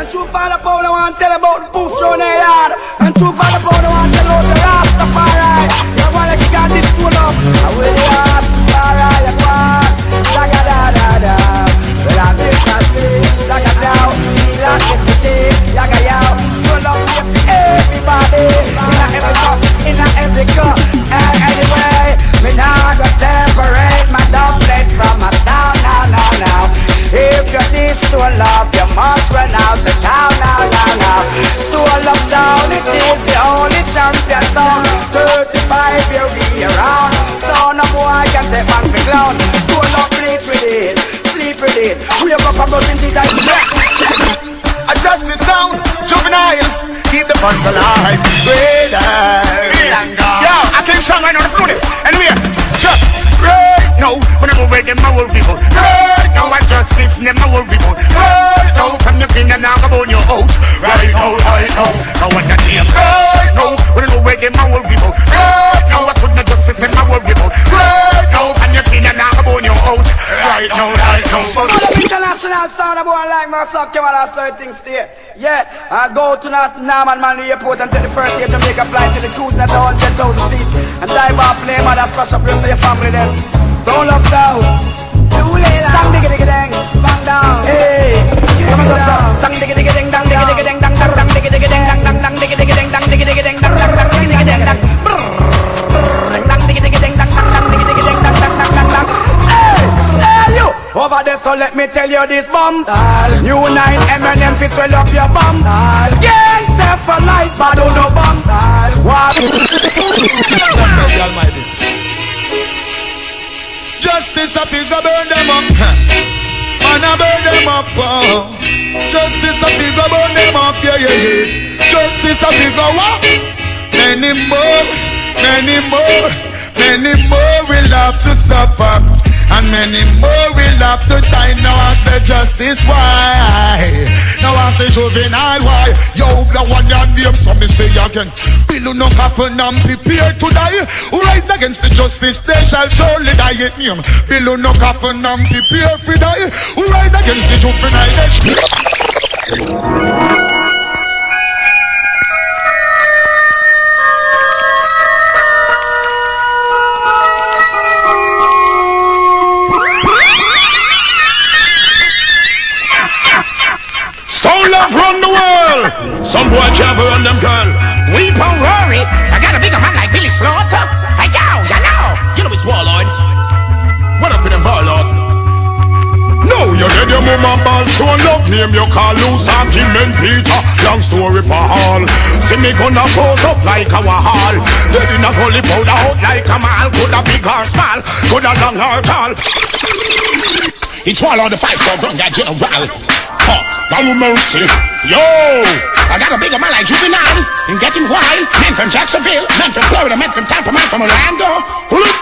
And true father Paul, I want to tell about the boost round the yard. And true father Paul, I want to tell about the Rastafari. You want to get this tool up. I will the Rastafari, you want. Yaga-da-da-da. Well, I'm this country. Yaga-down. Like the city. Yaga-yow. Still up here for everybody. In every cup, in every cup. And anyway, me now go separate my dumplings from my sound now. If you need to love, you must run out the town now. Soul of sound, it is the only champion sound. 35 year we around, so no boy can take back the clown. Soul of sleep with it, sleep with it. We have up about in the adjust the sound, juvenile, keep the funds alive. Yo, I can't sing right now, the flute is. Anyway, just right now, when I go with them, my old people. Right now, I just listen them, my old people. Right now, from the king and now go on your out. Right now, I want that name. Right now, when I go with them, my old people. Right now, I couldn't just listen my old people. Right now, from the king and now go on your out. Right now. International sound, I want like my suck, you want to certain things there. Yeah, I go to Norman Manley Airport and take the first year Jamaica flight to the cruise at 100,000 feet. And dive off, play mother, smash up real for your family then. Stone up down. Sang diggy diggy dang, bang down. Hey, come on, sang diggy diggy dang, dang diggy diggy dang, dang dang diggy diggy dang, dang dang diggy diggy dang, dang diggy diggy dang, dang dang diggy diggy dang, dang dang diggy diggy dang, dang dang diggy diggy dang, dang dang dang. Hey, you over there, so let me tell you this bomb. New 9 M&M fit well up your bomb. Gangsta for life, but don't no bomb. What? Justice, I figure burn them up. Man, I burn them up. Justice, I figure burn them up. Yeah. Justice, I figure what? Many more will have to suffer. And many more will have to die. Now ask the justice why. Now ask the juvenile why. Yo, the one your name, so me say again. Bill no coffin and prepare to die. Who rise against the justice, they shall surely die. It name. Bill no coffin and prepare for die. Who rise against the juvenile? Run the world. Some boy can't run them girl. We pon Rory. I got a bigger man like Billy Slaughter. Hey yo, you know it's Warlord. What up in them bar, Lord? No, you dead your mama balls. Don't love name you call loose argument Peter. Long story for all. See me gonna pose up like our hall. Dead in a gully powder out like a mall. Could a big or small, could a long or tall. It's Warlord the 5-star Brother General. No mercy. Yo, I got a bigger man like Juvenile. And get him wild. Man from Jacksonville, man from Florida, man from Tampa, man from Orlando. Pull it.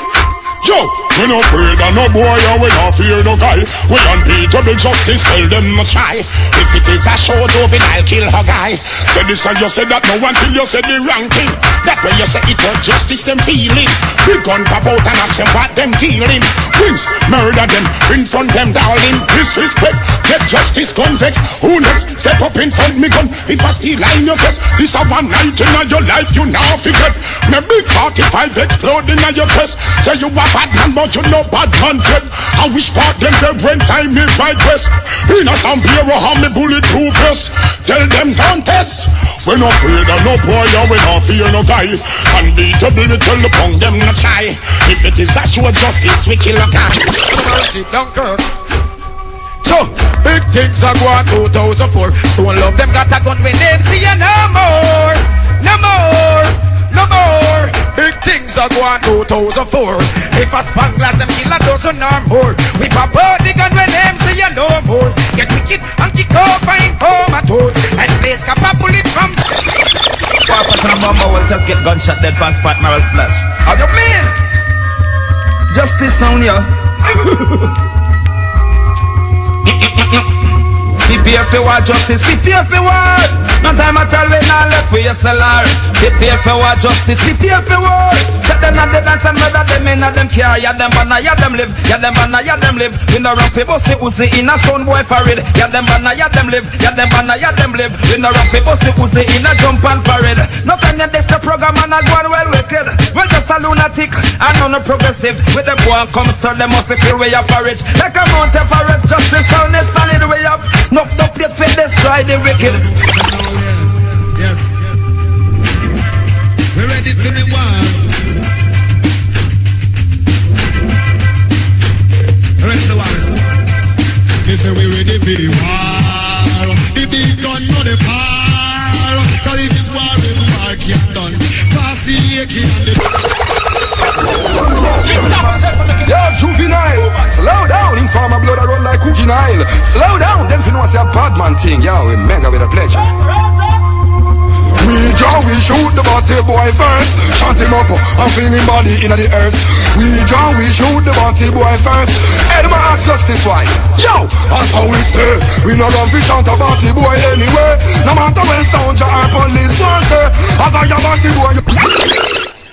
Yo, we no afraid of no boy and we not fear no guy. We unbeatable justice, tell them no try. If it is a show, Juvenile kill her guy. Say this and you say that, no until you say the wrong thing. That way you say it was justice them feeling. Big gun pop out and ask them what them dealing. Wins, murder them, in front them darling. Disrespect, get justice convex. Who next? Step up in front me gun. If I still line your chest, this a one night in your life you now forget. Me big 45 explode in your chest. Say you a bad man but you no bad man yet. I wish part them dead when time me right west. In a some beer or me bulletproof vest. Tell them don't test. We no afraid of no boy and we no fear no guy. Unbeatable we tell the punk them no try. If it is actual justice we kill a guy. Mercy, don't curse. So, big things are going 2004. Stone love them got a gun with them. See you no more. No more. No more. Big things are going 2004. If a spanglers them kill a dozen or more. We pop out the gun with them. See you no more. Get wicked and kick off and inform a toad. And place cap a bullet from. Papa and Mama will just get gunshot dead pants spot moral splash. How you mean? Justice sound ya. Prepare for war justice, prepare for war. No time at all when I left for your cellar. Prepare for war justice, prepare for war. Shut them at the dance and murder them in a them care. Ya them banna, ya them live. Ya them banna, ya them live. In the rough people see Uzi in a son boy for it. Ya them banna, ya them live. Ya them banna, ya them live. In the rough people see Uzi in a jump and for it. No time ya this the program and I go on well wicked. Well just a lunatic and on a progressive. With the boy come start them must feel way up for it. Like a Mount Everest, just the sound it solid way up. No plate for destroy the wicked. Yes. We're ready for the war. Ready for the war. They say we're ready for the war. The big gun know the power. Cause if it's war, it's war can't done. Pass the AK and the... Yo, juvenile, slow down. Informer blood I run like cooking oil. Slow down, then you know say a bad man thing. Yo, we mega with a pleasure. We draw, we shoot the body boy first. Shot him up and fling him body in the earth. We draw, we shoot the body boy first. Head my ask justice why. Yo, that's how we stay. We no run fish out a body boy anyway. No matter when soldier or police want say. As I a body boy.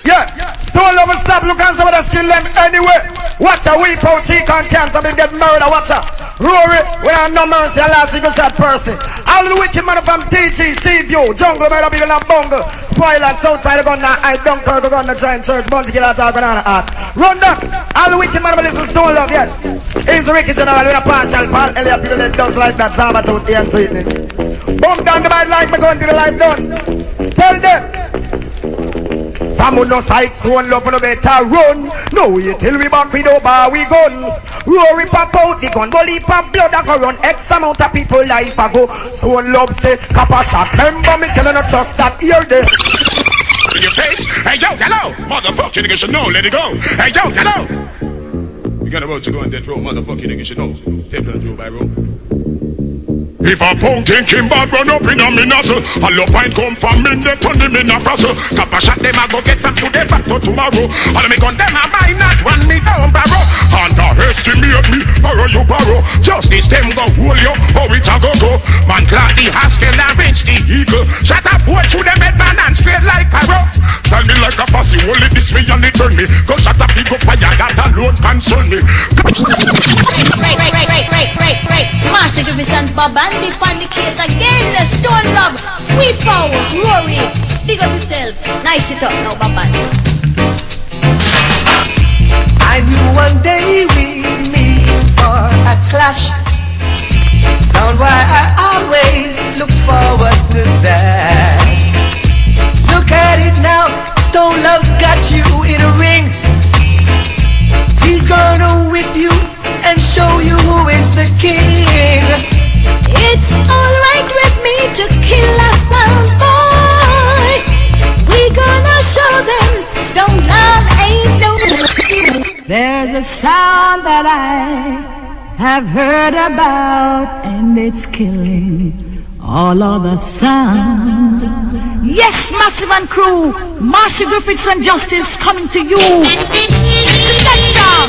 Yeah, Stone Love stop, look and some of the skill them anyway. Watch a weep out, cheek and cancer, been get murder, watch a Rory, we have no mercy, a last single shot person. All the wicked man from TG, Seaview, Jungle, murder, people and bungle. Spoilers, Southside, the gun, I don't care, the gun, the giant church, bunch kill out, banana art. Run down, all the wicked man, listen, Stone Love, yes. He's a wicked general with a partial, Paul Elliot, people that does like that, Saba to the and sweetness. Bump down the bad like me going to the life done. Tell them. From no side Stone Love no better run. No wait till we back with over we gun. Rory pop out the gun, bully pop blood that go run. X amount of people life ago. Stone Love say, Kappa shot. Remember me telling you trust that ear this. In your face, hey yo, hello, motherfucking nigga should know, let it go. Hey yo, hello. You got about to go on death row, motherfucking nigga should know. Tape down row by row. If a punk think him bad run up in a me nozzle, a love pint come from me, they turn him in a frazzle. Kappa shot them a go get from today back to tomorrow. All me gun them a mine not run me down barrow. And a estimate me, borrow you borrow. Justice them go hold you, how it a go go. Man clad the Haskell and reach the eagle. Shut up boy to them head man and straight like arrow. Tell me like a fussy, only this me and it turn me. Go shut up, pick up fire, that alone concern me. Right. Master Griffiths and Bob and the on the case again. Stone Love, we power, Rory. Big up yourself. Nice it up now, Bob and. I knew one day we'd meet for a clash. Sound why I always look forward to that. Look at it now, Stone Love's got you in a ring. He's gonna whip you and show you who is the king. It's alright with me to kill a sound boy. We gonna show them Stone Love ain't no. There's a sound that I have heard about, and it's killing all other sound. Yes, Massive and crew, Master Griffiths and Justice coming to you. Selector,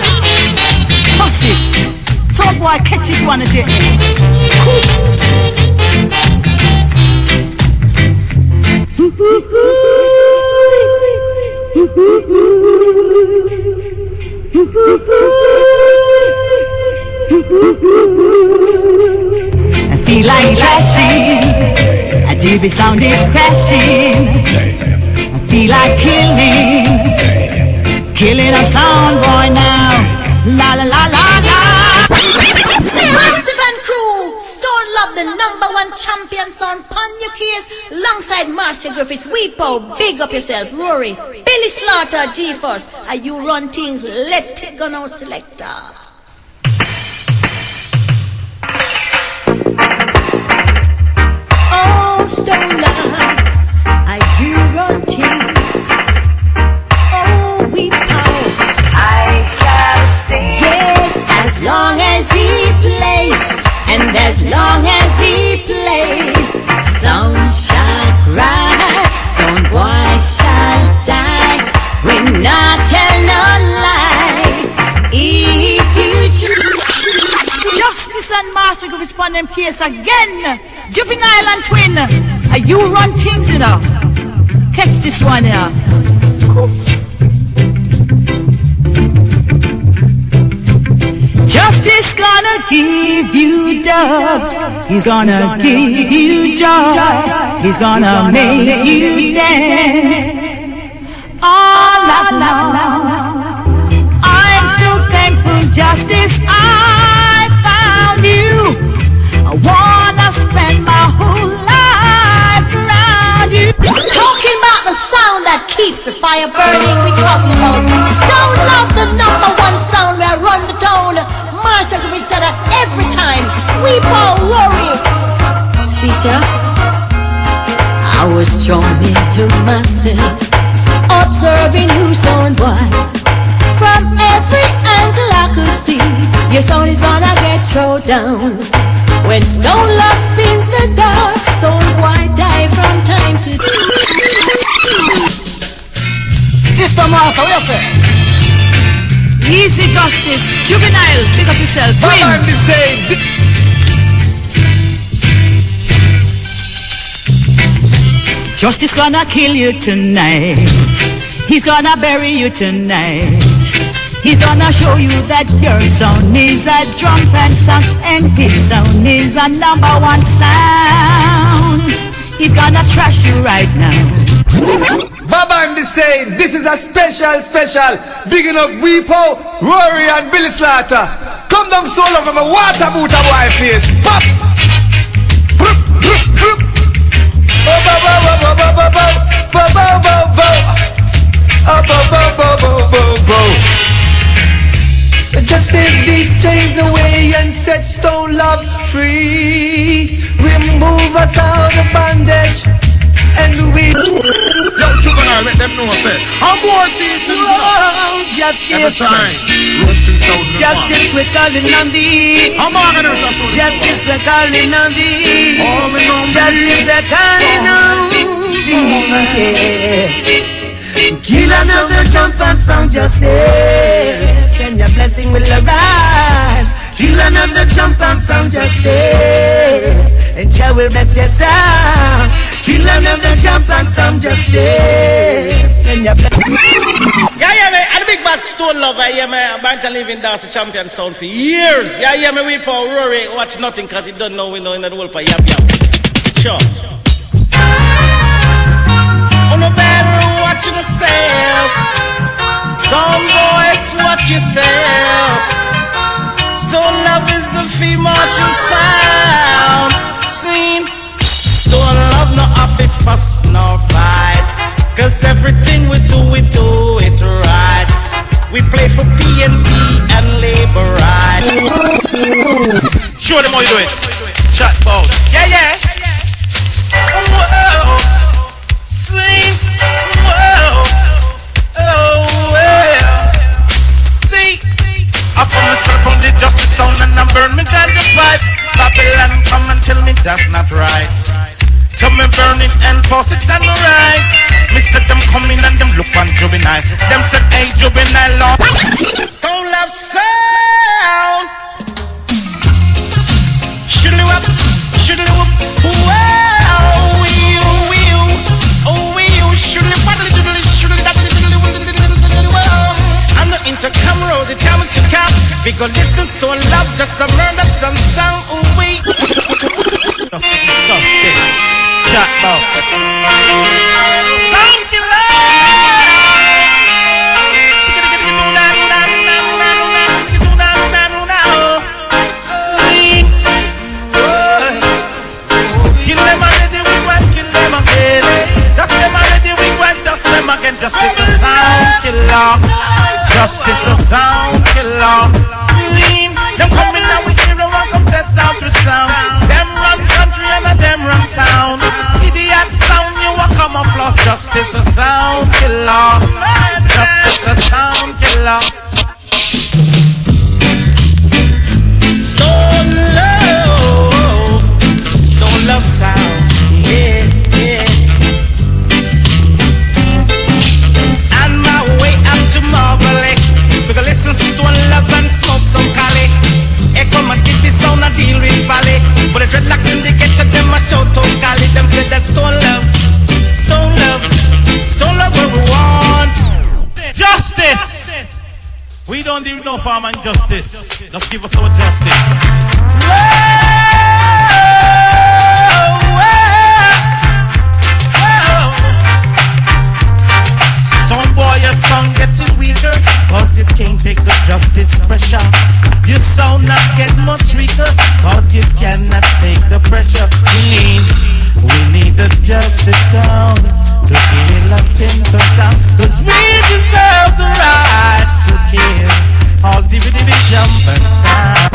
Massive. Some boy catch this one at your end. I feel like trashing. A DB sound is crashing. I feel like killing a sound boy now. La la la la la. Massive and crew, Stone Love, the #1 champion sound on your case. Alongside Master Griffiths, Weepo, big up yourself, Rory, Billy Slaughter, G-Force. Are you run things? Let it go now, selector. Oh, Stone Love, are you run things? Oh, Weepo, I shall sing. yes, as long as he plays, and as long as he plays, sound shall cry, sound boy shall die. We not tell no lie. If you choose. Justice and Master Griffiths upon them case again. Juvenile and Twin. Are you run things enough? Catch this one here. Justice gonna give you dubs. He's gonna give you joy. He's gonna make you dance all night long. I'm so thankful, Justice, I found you. I wanna spend my whole life around you. Talking about the sound that keeps the fire burning, we talking about Stone Love, the #1 sound where I run the town. Master can be said that every time. We both worry. See, Jack, I was thrown into myself, observing you, son boy. From every angle I could see, your son is gonna get thrown down. When Stone Love spins the dark, son boy die from time to time. Sister Master, what you say? Easy, Justice, Juvenile, pick up yourself, twin. I'm the same. Justice gonna kill you tonight. He's gonna bury you tonight. He's gonna show you that your sound is a drum and sound, and his sound is a #1 sound. He's gonna trash you right now. Baba, I'm the same. This is a special. Bigging up Weepo, Rory, and Billy Slaughter. Come down solo from a water boot of my face. Pop! Justice beats chains away and set Stone Love free. Remove us out of bondage. And we Yo, Juvenile, let them know, say, I'm more teaching Justice, Roast 2001. Justice, we're calling on thee. I'm organizing. Justice, we're calling on thee. Justice, we're calling on thee. Kill another jump and sound justice, and your blessing will arise. Kill another jump and sound justice, and Jah will bless your sound. Kill another jump and sound justice, and your blessing. Yeah, man. And the big bad Stone Lover, yeah, man. Bant and living dance the champion sound for years. Yeah, man. We for Rory watch nothing because he don't know we know in the world for yap. Sure. On the better watch yourself. Some voice watch yourself. Stone Love is the free martial sound. Scene. Stone Love no happy fuss no fight. Cause everything we do it right. We play for PNP and labor right. Show them how you do it. Chat about. Yeah. Whoa. Sing. Whoa. Oh, well. See. I from the start from the justice sound and I burn me down the pipe. Babylon come and tell me that's not right. So me burn it and toss it on the right. Me said them come in and them look on Juvenile. Them said, hey Juvenile, Lord. Stone Love sound. Shiddly wop, wow, you, shiddly waddly doodly, shiddly dabbly doodly, wow. I'm not into cameras, it's coming to cap. Because this is Stone Love, just a murder, some sound, ooh wee. Stuff this. Chat about sound killer. Kill them already, we want kill them again. Dust them already, we want dust them again. Justice a sound killer. Justice a sound killer. Them coming now, we give them one come test out the sound. Them run country and a them run town. Idiot sound, you a come up lost. Justice a sound killer. Justice a sound killer. Stone Love sound, yeah. And my way up to Marvel, because listen Stone Love and smoke some Cali. Echo my keep this sound a deal with Valley, but don't need no farm and justice. Just give us our justice. Some boy, your song getting weaker, cause you can't take the justice pressure. Your sound not get much weaker, cause you cannot take the pressure. We need the justice sound to kill a temper sound, cause we deserve the rights to kill all the jumping sound.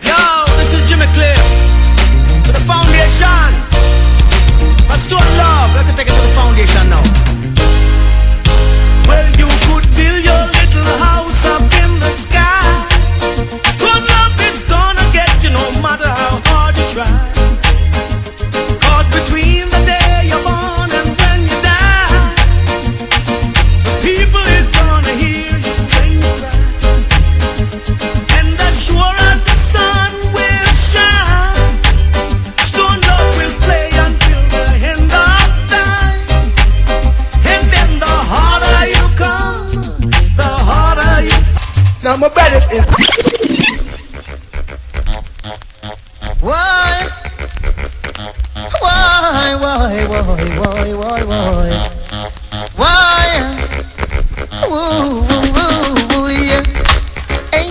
Yo, this is Jimmy Cliff to the foundation. Let's do it, love. I can take it to the foundation now. Well, you could build your little house up in the sky. Good love is gonna get you no matter how hard you try. Cause between the day you're born and when you die, the people is gonna hear you when you cry. And that's sure as the sun will shine, stone love will play until the end of time. And then the harder you come, the harder you. Now my brother is. Why? Ooh, yeah. Hey.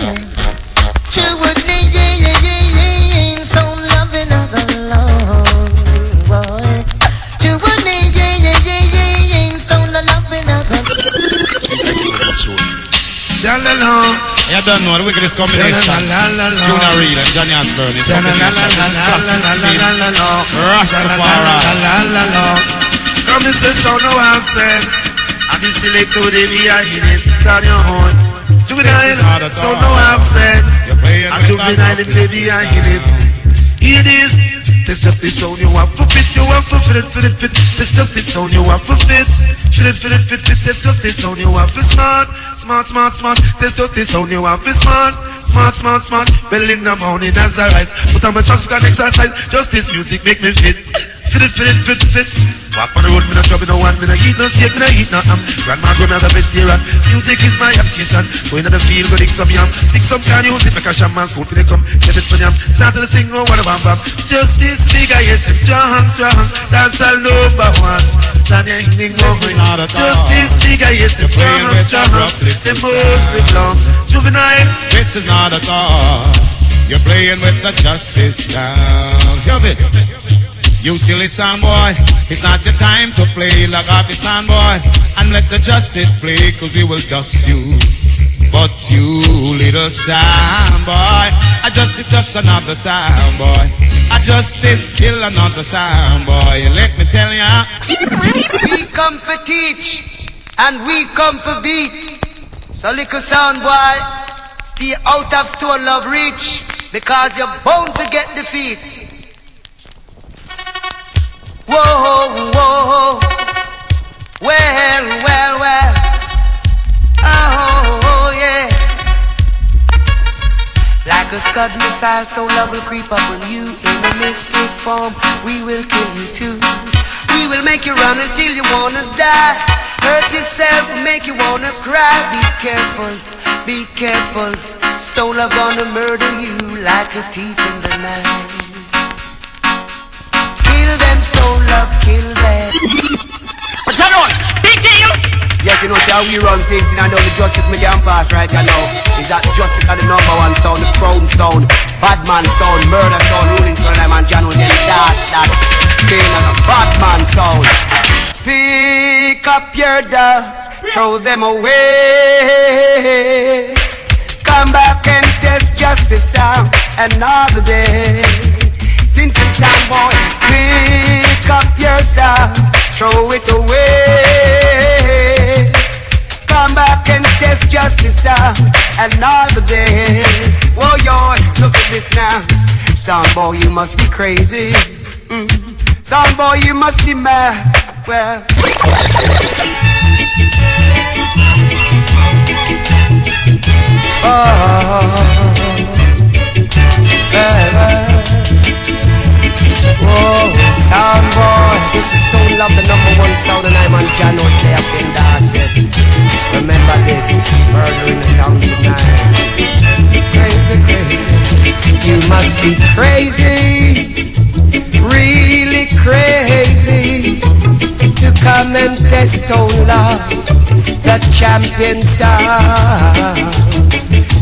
Stone loving other love. Boy. Stone loving other. Shalala. You don't know the wickedest combination. Junior Real and Johnny Osborne in combination. Rastafari. Come and say so no have sense. And this select to the behind it. Down your horn. Juvenile, so no have sense. And juvenile in the behind it. Hear this. There's just this sound you want for fit. You want for fit. There's just this sound you want for fit. Fit. There's just this sound you want for smart. There's just this sound you want for smart. Well in the morning as I rise, put on my trust and exercise. Just this music make me fit. Fit. Walk on the road, me no trouble, no one, me no eat no steak, me no eat no ham. Grandma grown as a vegetarian. Music is my application. Going to the field, go dig some yam. Dig some can music, make a shaman school, they come, get it for yam. Start to sing, oh, what a bam bam. Justice, big I yes, I'm strong. That's all number one. Stand here, hing over. Justice, big I yes, I'm strong. The Muslim long. Juvenile. This is not a thought. You're playing with the justice sound. Hear this. You silly sound boy, it's not the time to play like happy sound boy. And let the justice play, cause we will dust you. But you little sound boy, a justice just another sound boy. A justice kill another sound boy. Let me tell ya. We come for teach and we come for beat. So little sound boy, stay out of Stone Love reach, because you're bound to get defeat. Whoa, well, oh, yeah. Like a Scud missile, Stone Love will creep up on you in a mystic form. We will kill you too. We will make you run until you wanna die. Hurt yourself, make you wanna cry. Be careful. Stone Love gonna murder you like a thief in the night. Stone Love, kill them. But you know, big deal. Yes, you know, see how we run things, and I know the justice me can pass right, you know. Is that justice are the number one sound, the crown sound, bad man sound, murder sound, ruling sound, like man, John will get that. Saying as a bad man sound. Pick up your dogs, throw them away. Come back and test justice sound another day. Sound boy, pick up your stuff, throw it away. Come back and test justice out another day. Whoa, yo, look at this now. Sound boy, you must be crazy. Sound boy, you must be mad. Well, Whoa, sound boy. This is Stone Love, the #1 sound, and I'm on John out there in Dorset. Remember this, further in the sound tonight. Crazy, crazy. You must be crazy, really crazy, to come and test Stone Love, the champion sound.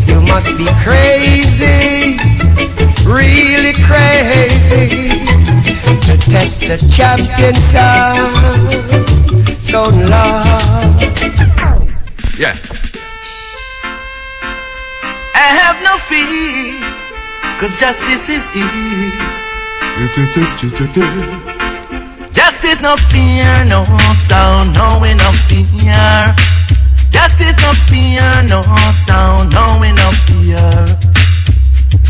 You must be crazy, really crazy, to test the champion sound, Stone Love. Yeah. I have no fear, 'cause justice is here. Justice no fear, no sound, no we no fear. Justice no fear, no sound, no we no fear.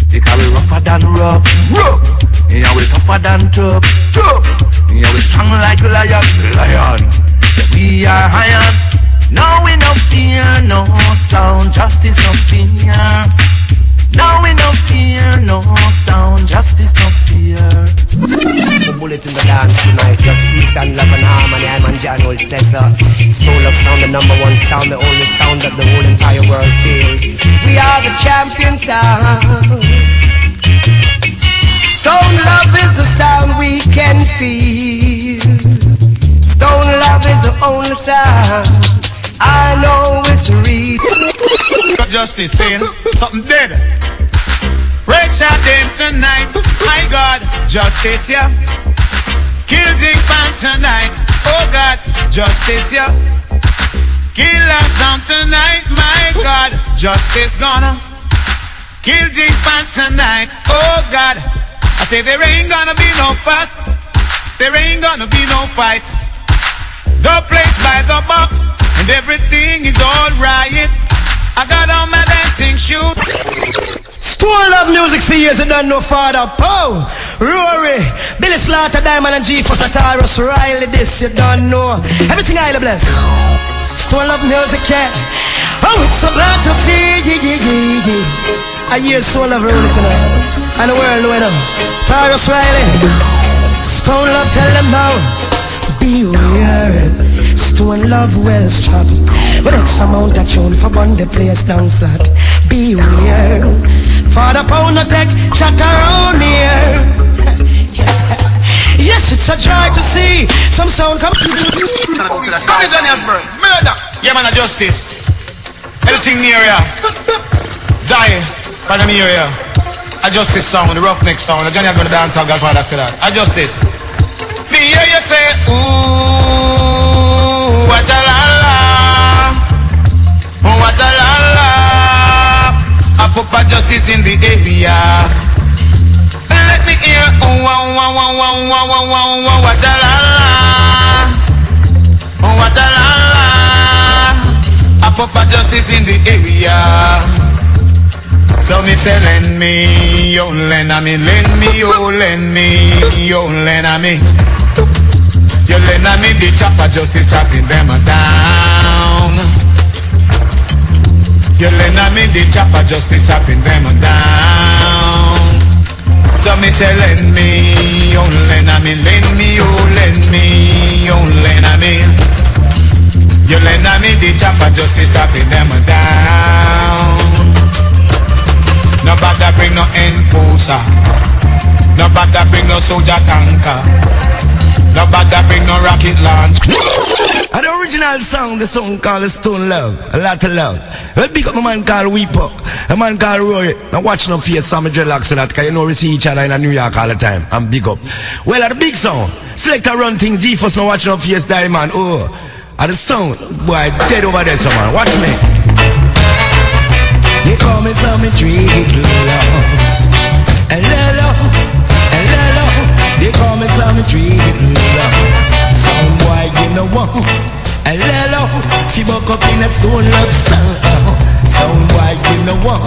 Because we rougher than rough, rough. Yeah, we tougher than tough, tough. Yeah, we strong like a lion, lion. We are iron. No we no fear, no sound, justice no fear. No we no fear, no sound, justice no fear. Bullet in the dance tonight, just peace and love and harmony. I'm on John Old Cesar. Stone Love sound, the #1 sound, the only sound that the whole entire world feels. We are the champion sound. Stone Love is the sound we can feel. Stone Love is the only sound I know it's real. Justice saying something dead. Red shot them tonight. My God, justice, yeah. Kill Jing Pan tonight. Oh God, justice, yeah. Kill us some tonight. My God, justice gonna kill Jing Pan tonight. Oh God, I say there ain't gonna be no fuss. There ain't gonna be no fight. The plates by the box and everything is alright. I got on my dancing shoes. Stone Love music for years, you don't know Father Poe, Rory, Billy Slaughter, Diamond and G for Satarus, Riley, this you don't know. Everything I bless. Stone Love music, yeah. Oh, it's so glad to feel, I hear Stone Love really tonight. And the world know it now. Tarus Riley, Stone Love, tell them now. Beware, Stone Love well strapped. With X amount of tune for burn the place down flat. Beware, Father Pound no take chat around here. Yes, it's a joy to see some sound come. Come in, Johnny Asburn. Murder. Yeah, man, a justice. Anything near ya. Die. From the area. A justice sound, the roughneck sound. Johnny Asburn dance, our Godfather said that. A justice. Me hear you say, ooh, what a la la. What a la la. I put a justice in the area. Let me hear, ooh, wow, wow, wow, wow, wow, wow, wow, what a la la. What a la la. I put a justice in the area. So me say lend me, oh lend a me, lend me, oh lend me, oh lend a me. You lend a me the chopper, justice chopping them down. You lend a me the chopper, justice chopping them down. So me say lend me, oh lend a me, lend me, oh lend me, oh lend a me. You lend a me the chopper, justice chopping them down. Nobody bring no enforcer. Nobody bring no soldier tanker. Nobody bring no rocket launch. And the original song, the song called Stone Love, a lot of love. Well, big up a man called Weep Up, a man called Rory. Now watch no face, Sammy Dreadlocks and that, because you know we see each other in New York all the time. And big up. Well, at the big song, select a run thing, G-Force, now watch no face, Diamond. Oh, at the sound, boy, dead over there, someone. Watch me. They call me Sammy Dreadlocks. Hello, hello. They call me Sammy Dreadlocks. Some boy, you know what? Hello, if you buck up in that Stone Love sound. Some boy, you know what?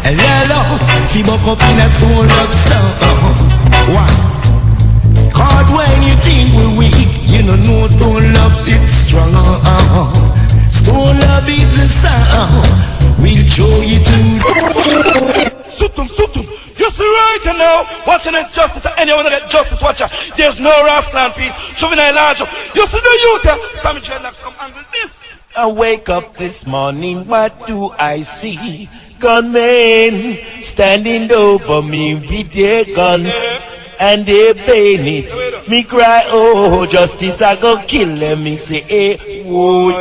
Hello, if you buck up in that Stone Love sound. One. Cause when you think we're weak, you know Stone Love's it strong. Stone Love is the sound. We'll show you to. Sutum, sutum, yes, sir. right now, watching this justice. Anyone that get justice, watch out. There's no rascal and peace. Juvenile large. You see the youth here. Sammy dreadlocks come angle this. I wake up this morning, what do I see? Gunmen standing over me with their guns and they pain it. Me cry, oh, justice, I go kill them. Me say, hey, woy.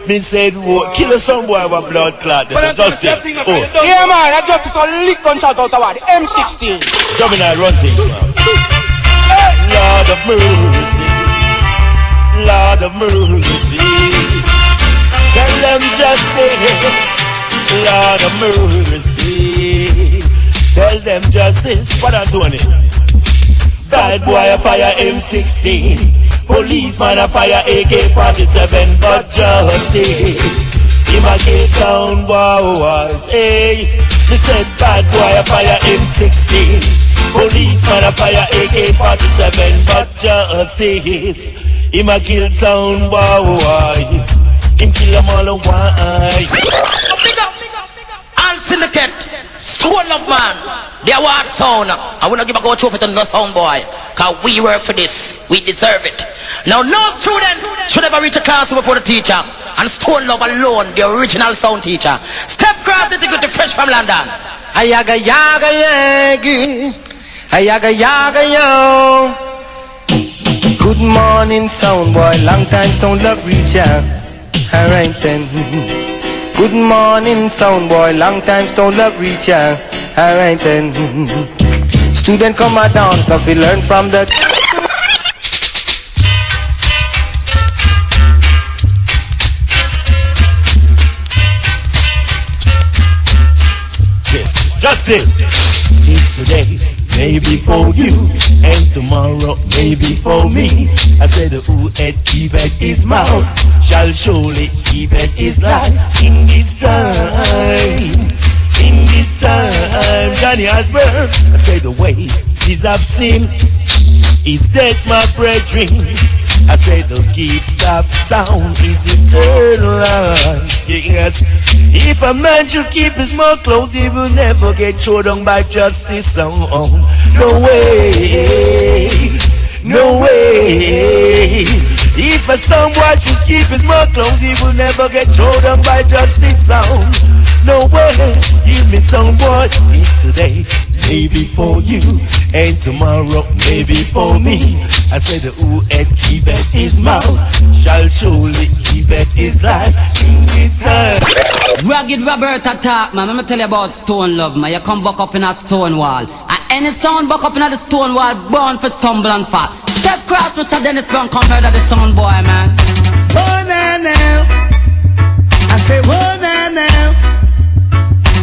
Me said, whoa, kill some boy with a blood clot. That's a justice. Oh. Yeah, man, a justice on lick gunshot out of the M16. Juvenile run things, man. Lord of mercy. Lord of mercy. Tell them justice. Lord of mercy. Tell them justice. What I'm doing it? Bad boy a fire M16. Policeman a fire AK-47. But justice, him a kill sound boys. Hey, me said bad boy a fire M16. Policeman a fire AK-47. But justice, him a kill sound boys. Him kill them all a while. All syndicate, Stone Love man, the award sound. I wanna give a go trophy to the sound boy, cause we work for this, we deserve it. Now no student should ever reach a class before the teacher, and Stone Love alone, the original sound teacher. Step across the ticket fresh from London. Ayaga yaga yagi, ayaga yaga yo. Good morning sound boy, long time Stone Love reach ya. Alright then. Good morning sound boy, long time Stone Love reach ya. Alright then. Student come a dance, now we learn from the. Justice. It's today, maybe for you, and tomorrow maybe for me. I said who had keepeth his mouth shall surely keepeth his life. In this time, Johnny has burned. I said the way is I've seen is dead, my brethren. I said the gift of sound is eternal. Yes, if a man should keep his mouth closed, he will never get thrown down by justice. No way, no way. If a someone should keep his mouth closed, he will never get thrown down by justice. No way. Give me some boy. It's today, maybe for you, and tomorrow maybe for me. I said who had keepeth his mouth shall surely keepeth his life in this time. Rugged Roberta talk, man. Let me tell you about Stone Love, man. You come back up in a stone wall, and any sound back up in the stone wall, born for stumble and fall. Step cross, Mr. Dennis Brown, compared to the sound boy, man. Oh, now. I say, whoa, now.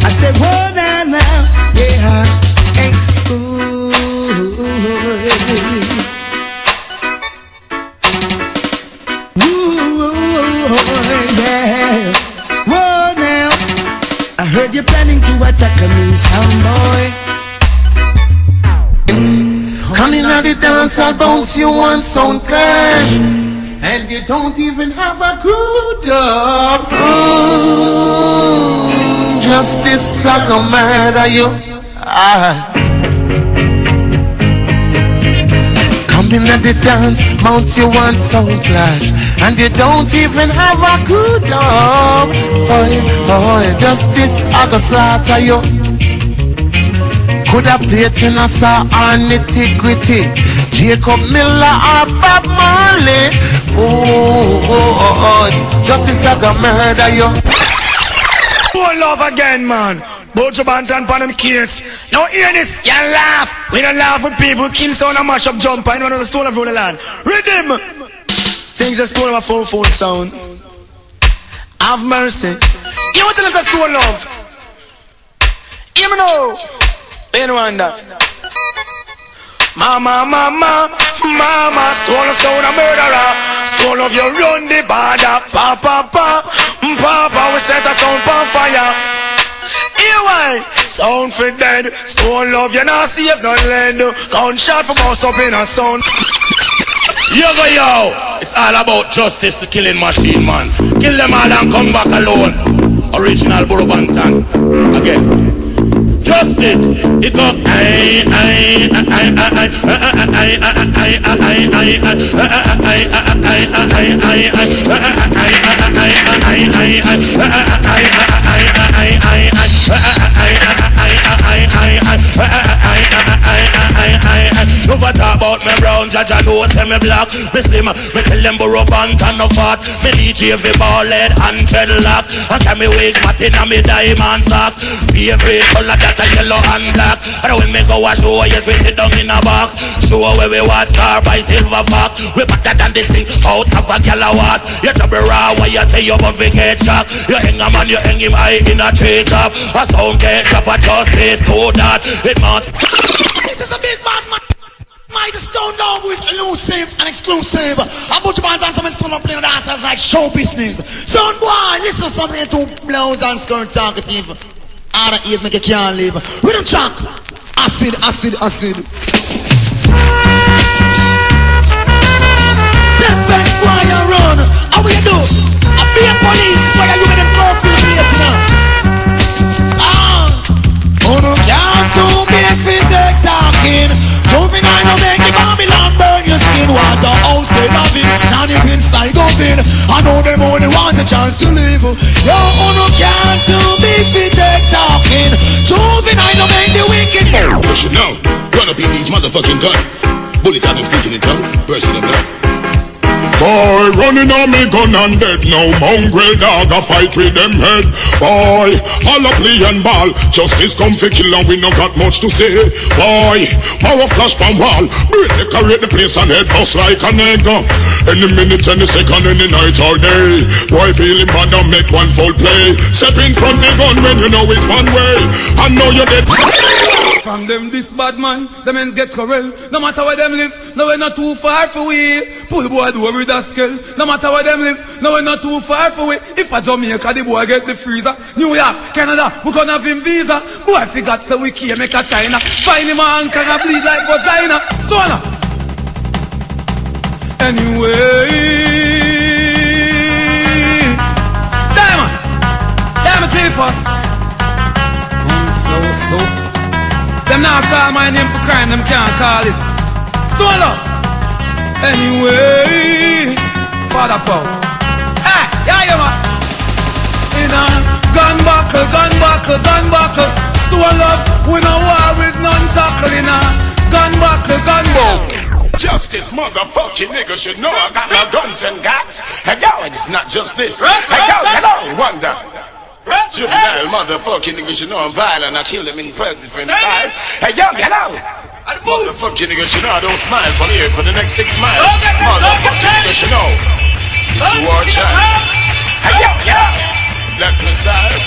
I say, whoa, now. Yeah. Hey, ooh. Yeah. Whoa, now. I heard you're planning to attack me, sound boy. Coming out the dance, I'll bounce you one sound crash, and you don't even have a good dog. Justice, I can murder you. Coming at the dance, bounce you one sound clash, and you don't even have a good dog. Oh, justice, I can slaughter you. Could have played in a saw or nitty-gritty, Jacob Miller or Bob Marley. Oh, justice like a murder you. Stone Love again, man. Both your bantan pan them kids. Now hear this, you laugh. We don't laugh with people, kill sound and mash up jumper. I know the Stone Love rule the land. Rhythm. Things that Stone Love a full sound. Have mercy. You want to let us Stone Love? Hear me now. You know that. Mama, Stone Love sound a murderer. Stone Love you run the border. Papa, we set a sound on fire. Here why? Sound for dead. Stone Love you not save no lead. Gunshot from us up in a sound. Yo, it's all about justice, the killing machine, man. Kill them all and come back alone. Original Borough Bantan. Again. justice. It go Never talk about me brown, Jaja know say me black. Me slim, me tell them burrow pant and no fat. Me DJ every ball head and 10 laps. And can me wig matting and me diamond socks. Be every color that a yellow and black. And when me go a show, yes we sit down in a box. Show where we was car by silver fox. We better than this thing out of a galawas. You trouble raw where you say you won't forget shock. You hang a man, you hang him high in a tree top. A sound get drop a justice to that. It must. This is a big man. My Stone Dog who is elusive and exclusive. I'm about to buy dance some stone up playing dancers like show business. Son boy, listen to something to blows and skirt talk to people. Other ears make you can't live. Rhythm track. Acid, acid, acid. That vex why you run. How will you do? I be a police where you in them curfew place now. Oh no, can't do me if you take talking. Juvenile no make the Babylon burn your skin. Want a house they love it, now the pin style going. I know them only want a chance to live. Yo, no can't do me if you take talking. Juvenile no make the wicked. You should know, run up in these motherfucking gun. Bullet have been speaking in tongues, bursting them blood. Boy, running on me gun and dead. No mongrel dog a fight with them head. Boy, all a play and ball. Justice come for kill and we no got much to say. Boy, power flash from wall. Break decorate the place and head bust like a nigga. Any minute, any second, any night or day. Boy, feeling bad and make one full play. Step in front the gun when you know it's one way. I know you're dead. From them this bad man, the men's get corral. No matter where them live, no we're not too far for we. Pull the boy do with a skill. No matter where them live, no we're not too far for we. If a Jamaica, the boy get the freezer. New York, Canada, we gonna have him visa. Boy forgot so we can't make a China. Find him and can bleed like vagina. Stoner. Anyway, Diamond Chief us. So them now call my name for crime, them can't call it Stone Love. Anyway, Father Paul. Hey, yeah, man. In a gun buckle, Stone Love, we no war with none tackle. In a gun buckle. Justice, motherfucking nigga should know I got my guns and guts. Hey yo, it's not just this. Hey yo, hello, wonder. Juvenile motherfucking nigga should know I'm violent. I kill them in different styles. Hey yo, hello. Motherfucking nigga should know I don't smile from here for the next 6 miles. Motherfucking nigga should know it's a war child. Hey yo, that's my style.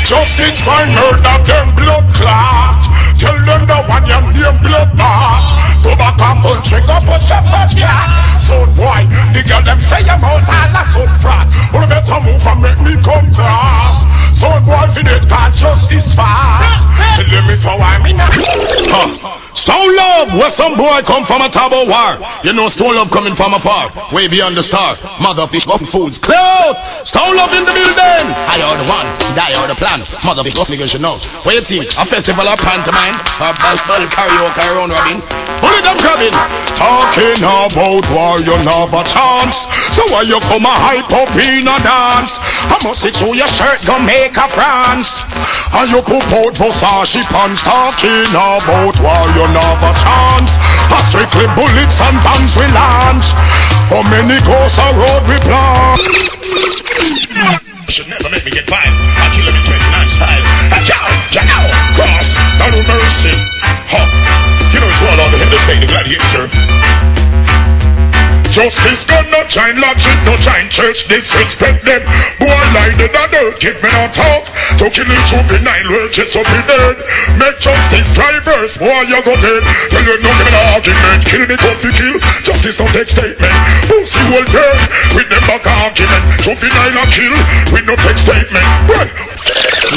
Justice for murder, them blood clot. Tell them the one you name blood march. Go back and country, go put your butt cat. So boy, the girl them say I'm out all a some frat. Well, better move and make me come cross. So boy, for that can't justice fast. Tell me for why me not. Stone Love, where some boy come from a tabo war. You know Stone Love coming from afar, way beyond the star. Motherfish off foods, cloud. Stone Love in the building. I are the one, die are the plan. Motherfish off niggas should know. What you think? A festival or pantomime? Or ball karaoke around Robin? Bullet them grabbing. Talking about war, you have a chance. So why you come a hype up in a dance? I must see through your shirt, go make a France. And you put out Versace pants. Talking about war, you have a chance. A strictly bullets and bombs we launch. How many ghosts a road we plan? You should never make me get violent. I'll kill him in 29 style. Cross, no mercy. You know it's all over in the state of gladiator. Justice gun, no giant logic, no giant church, disrespect them. Boy like the dirt, give me no talk. To kill the juvenile work, just so be dead. Make justice drivers, boy you go dead. Tell you no give me no argument, kill me tough to kill. Justice don't take statement, pussy will dead. With them back argument, juvenile a kill. With no take statement, well.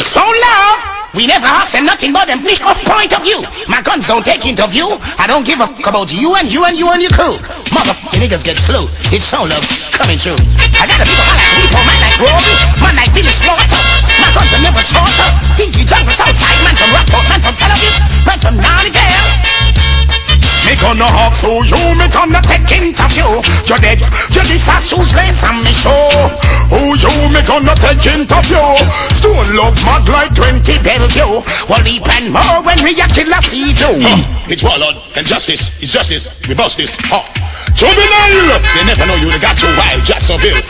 Stone Love, we never ask them nothing but them fish off point of view. My guns don't take interview. I don't give a fuck about you and your crew. Motherfucking niggas get slew. It's Stone Love coming true. I got a people man like Roy, man like Billy Slaughter, man guns and never slaughter. DJ Jungle Southside, man from Rockport, man from Tel Aviv, man from Narnivale. Me gonna hawk so you, me gonna take interview. You dead, you this a shoeless and me show. Who you, me gonna take interview. Stone love mad like 20 Bellevue. Well, leap and more when we a kill a see you. It's warlord and justice, it's justice. We bust this. Juvenile! They never know you, they got you wild, Jacksonville.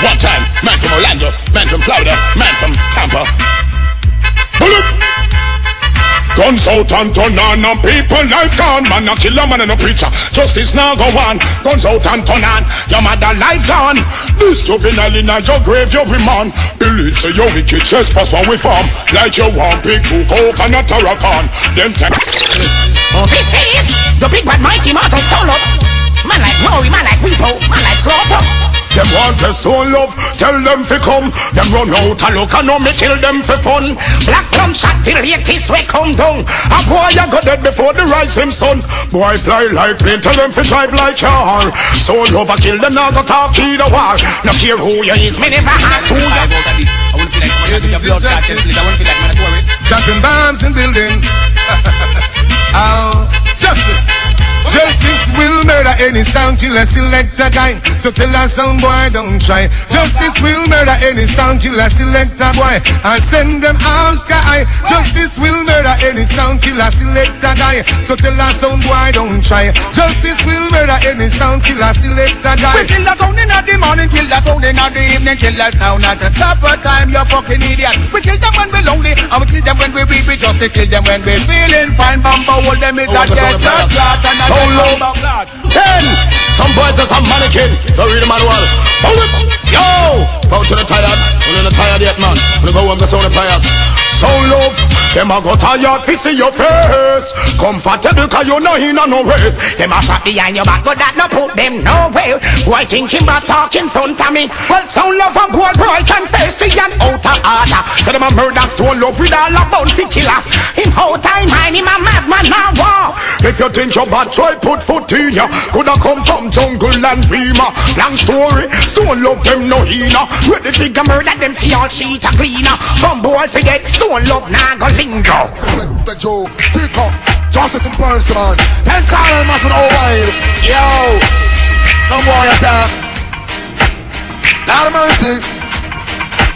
One time, man from Orlando, man from Florida, man from Tampa. Bullet! Guns out and turn on and people life gone. Man a killer, man and a preacher. Justice now go on. Guns out and turn on. Your mother life gone. This juvenile in your grave you remand. Believe so your wicked trespass when we farm. Like you want big to coconut or a corn. Them take. This is the big bad mighty Martin Stone Love. Man like Maury, man like Repo, man like Slaughter. Them want to stone love, tell them fi come. Them run out and look and know me kill them for fun. Black plum shot till this way come down. A boy a go dead before the rising sun. Boy fly like plane, tell them fi drive like car. Stone love a kill them, now go talk either war. No care who you is, me never ask who you. I wanna feel like I'm a blood clot. I wanna feel like I'm a tourist. Jumping bombs in building. Oh, justice. Justice will murder any sound killer selector guy. So tell a sound boy don't try. Justice will murder any sound killer selector boy and send them arms sky. Justice will murder any sound killer selector guy. So tell a sound boy don't try. Justice will murder any sound killer selector guy. We kill that sound in the morning, kill that sound in the evening, kill that sound at the supper time, you fucking idiot. We kill them when we're lonely, and we kill them when we weak. We just kill them when we're feeling fine. Bamba hold them in that dead shot and so low. 10. Some boys are some mannequin. Go read the manual. Bullet. Yo. Bow to the tired. We're not tired yet, man. We're gonna go home to sound the prayers. Stone love. Them a go tired to see your face. Comfortable cause you know he no race. Them a shot behind your back but that no put them nowhere. Boy thinking about talking front of me. Well, stone love a boy can face the and out of order. So them a murder stone love with all a bounty killer. In whole time mind him a madman now war. If you think you're bad, try put foot in ya. Coulda come from jungle and Rima. Long story, stone love them no healer. Ready figure murder them fi all sheet a cleaner. From boy forget stone love nah go linger. Big Joe, pick up, justice in person. 10 columns and all wide. Yo, some boy attack. Lord of mercy.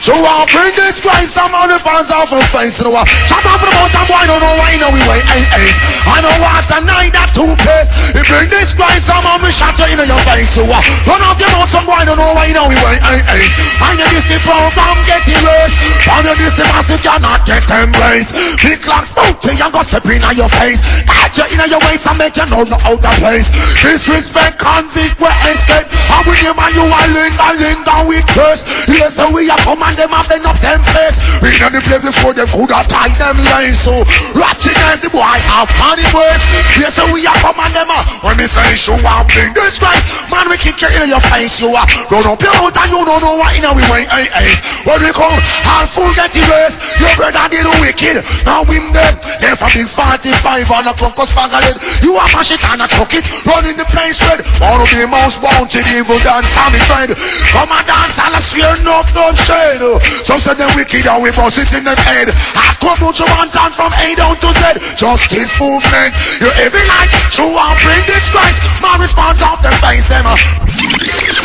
So I'll bring this Christ, some of the fans off of face in the wall. Shut up about that boy, don't know why, know we wait 8 days. I know what the night that 2 place. You bring this Christ, some of me shot you in your face. So run off your mouth, some boy, don't know why, know we wait 8 days. Find your Disney program, get erased. Find your Disney master, cannot get them raised. Big clock spoke to you, go step in your face. Catch you in your waist and make you know you're out of place. Disrespect, convict, we escape. And with him and you are linger with curse. Yes, so we are come and them have been up them face. We know the play before them could have tied them lines. So ratchet them the boy have funny words. Yes, so we are come and them when me say show up bring this Christ. Man we kick you in your face. You are run up your mouth and you don't know what in a we wait 8 days. When we come all full get erased. Your brother did wicked. Now him dead. Them from big 45 on a crocus fagalid. You are mash it and a chuck it. Running the place red. Wanna be most wanted evil dance on me trend. Come and dance and I swear enough don't shade. Some say them wicked and we bounce it in them head. I come out you want down from A down to Z. Justice movement. You every night you want bring this Christ. My response off them face them.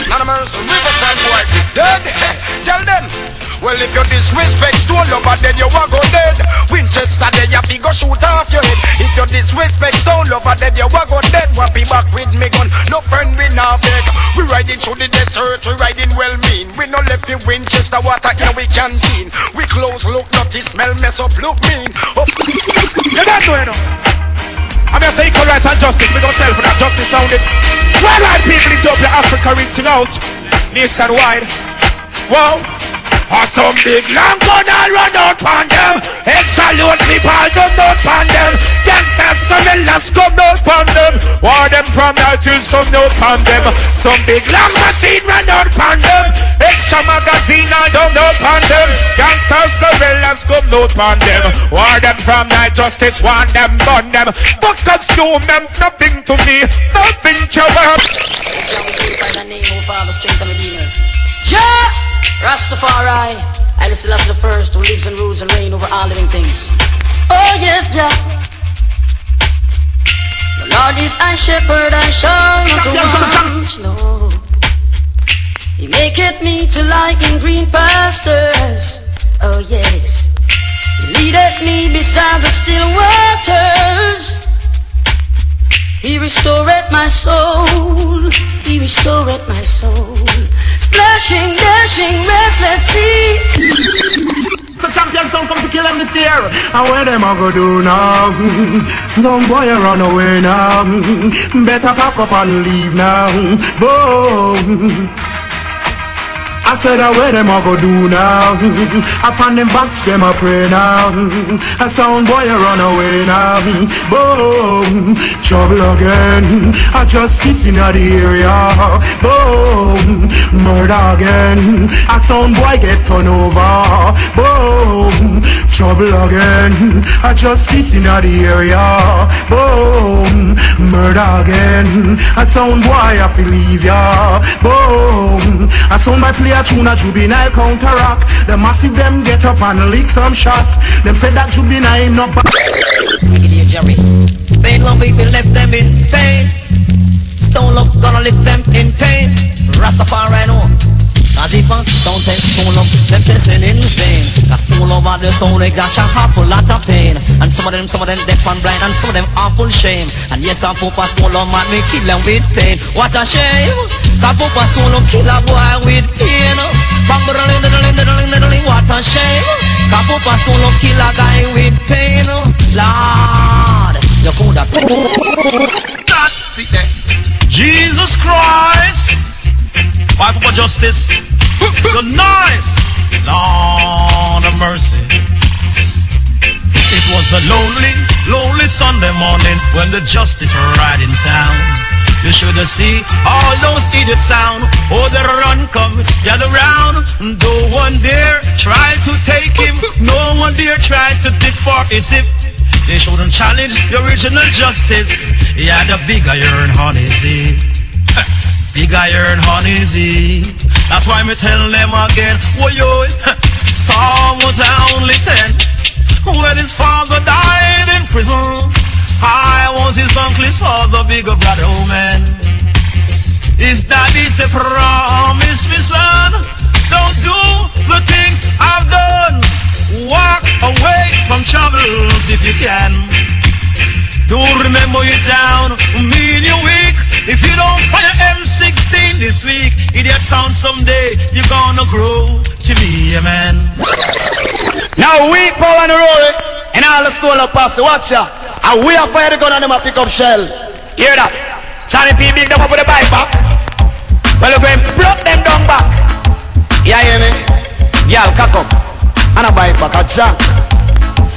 Anonymous, Riverside boy, dead. Tell them. Well, if you disrespect Stone Lover, then you are go dead. Winchester, then you fi go shoot off your head. If you disrespect Stone Lover, then you are go dead. Wappy back with me gun, no friend we now beg. We riding through the desert, we riding well mean. We no left in Winchester, water in we canteen. We close, look dirty, smell, mess up, look mean. Oh. You don't know, you know. I'm gonna say equal rights and justice. We don't sell for that justice sound is. Worldwide people in Ethiopia, Africa reaching out. Nationwide. Wow. Or some big long gun and run out on them. Hey, salute people, don't out on them. Gangsters, gorillas, come out on them. War them from now till some out on them. Some big long machine run out on them. Extra magazine and don't out on them. Gangsters, gorillas, come out on them. War them from now, justice, want them, burn them. Fuck us, do them, nothing to me, nothing to work. Yeah! Rastafari. I listen to the first who lives and rules and reign over all living things. Oh yes, Jah. The Lord is our shepherd, I shall not want. No. He maketh me to lie in green pastures. Oh yes. He leadeth me beside the still waters. He restoreth my soul. He restoreth my soul. Splashing, dashing, restless sea. So champion song come to kill them this year. And where them a go do now? Don't boy run away now. Better pack up and leave now. Boom. I said where them a go do now? Upon them backs them a pray now. A sound boy run away now. Boom, trouble again. A justice in the area. Boom, murder again. A sound boy get turned over. Boom, trouble again. A justice in the area. Boom, murder again. A sound boy have to leave ya. Boom, a sound boy play a tune a juvenile counteract. The massive them get up and lick some shot. Them say that juvenile no back. Jerry. Spain when we left them in pain. Stone Love gonna lift them in pain. Rastafari know. Cause if I don't take Stone Love, them testing in vain. Cause Stone Love are the soul, they got a whole lot of pain. And some of them deaf and blind, and some of them are full shame. And yes, I'm Papa Stone Love, man, we kill them with pain. What a shame. Cause Papa Stone Love kill a boy with pain. What a shame. Cause Papa Stone Love kill a guy with pain. Lord, you could have sit there. Jesus Christ, why for justice? So nice, Lord of mercy. It was a lonely Sunday morning when the justice right in town. You should have seen all those idiots sound. Oh, the run come, gather round. No one dare try to take him. No one dare try to dig for his hip. They shouldn't challenge the original justice. He had a big iron on his head. Big iron on his head. That's why me tell them again. Whoa, yo, Saul was only 10 when his father died in prison. I was his uncle's father, bigger brother, oh man. His daddy said, promise me, son, don't do the things I've done. Walk away from troubles if you can. Don't remember you down, mean you weak. If you don't find your M16 this week, idiot sound someday you're gonna grow to be a man. Now we power and roll it, and all the stole up pass the watcher. And we are fire the gun and them a pick up shell. Hear that? Johnny P big them up with the bike back. Well you go and block them down back. Yeah, hear me? Y'all cock up and a bike back a jack.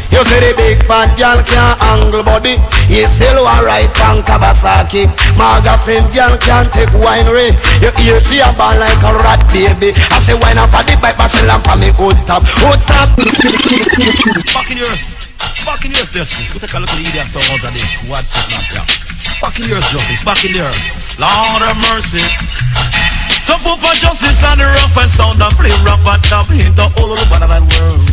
You say the big fat girl can't angle body. He still alright from Kawasaki. Magazine girl can't take winery. You hear she a ball like a rat baby. I say wine up for the pipe, I say lamp for me good top. Good top. Fucking yours. Fucking yours, Justice. You take a look at the idiot sounds of this. What's it not, yeah? Fucking yours, Justice. Fucking yours. Lord of mercy. Some people for justice on the rough and sound and play rap and top in the whole of the world.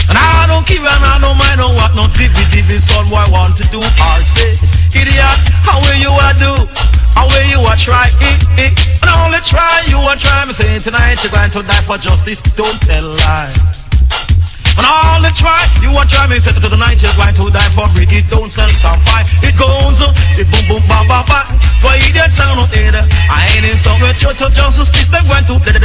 And I don't care and I don't mind no what no dippy son boy want to do or say. Idiot, how will you a do? How will you a try? And only try, you a try. Me saying tonight you're going to die for justice. Don't tell lies. And all the try, you want try me say to the night you're going to die for brick. It don't sell some fight. It goes, it boom boom bam bam bam. For idiot sound out there, I ain't in some with church of justice. They're going to bam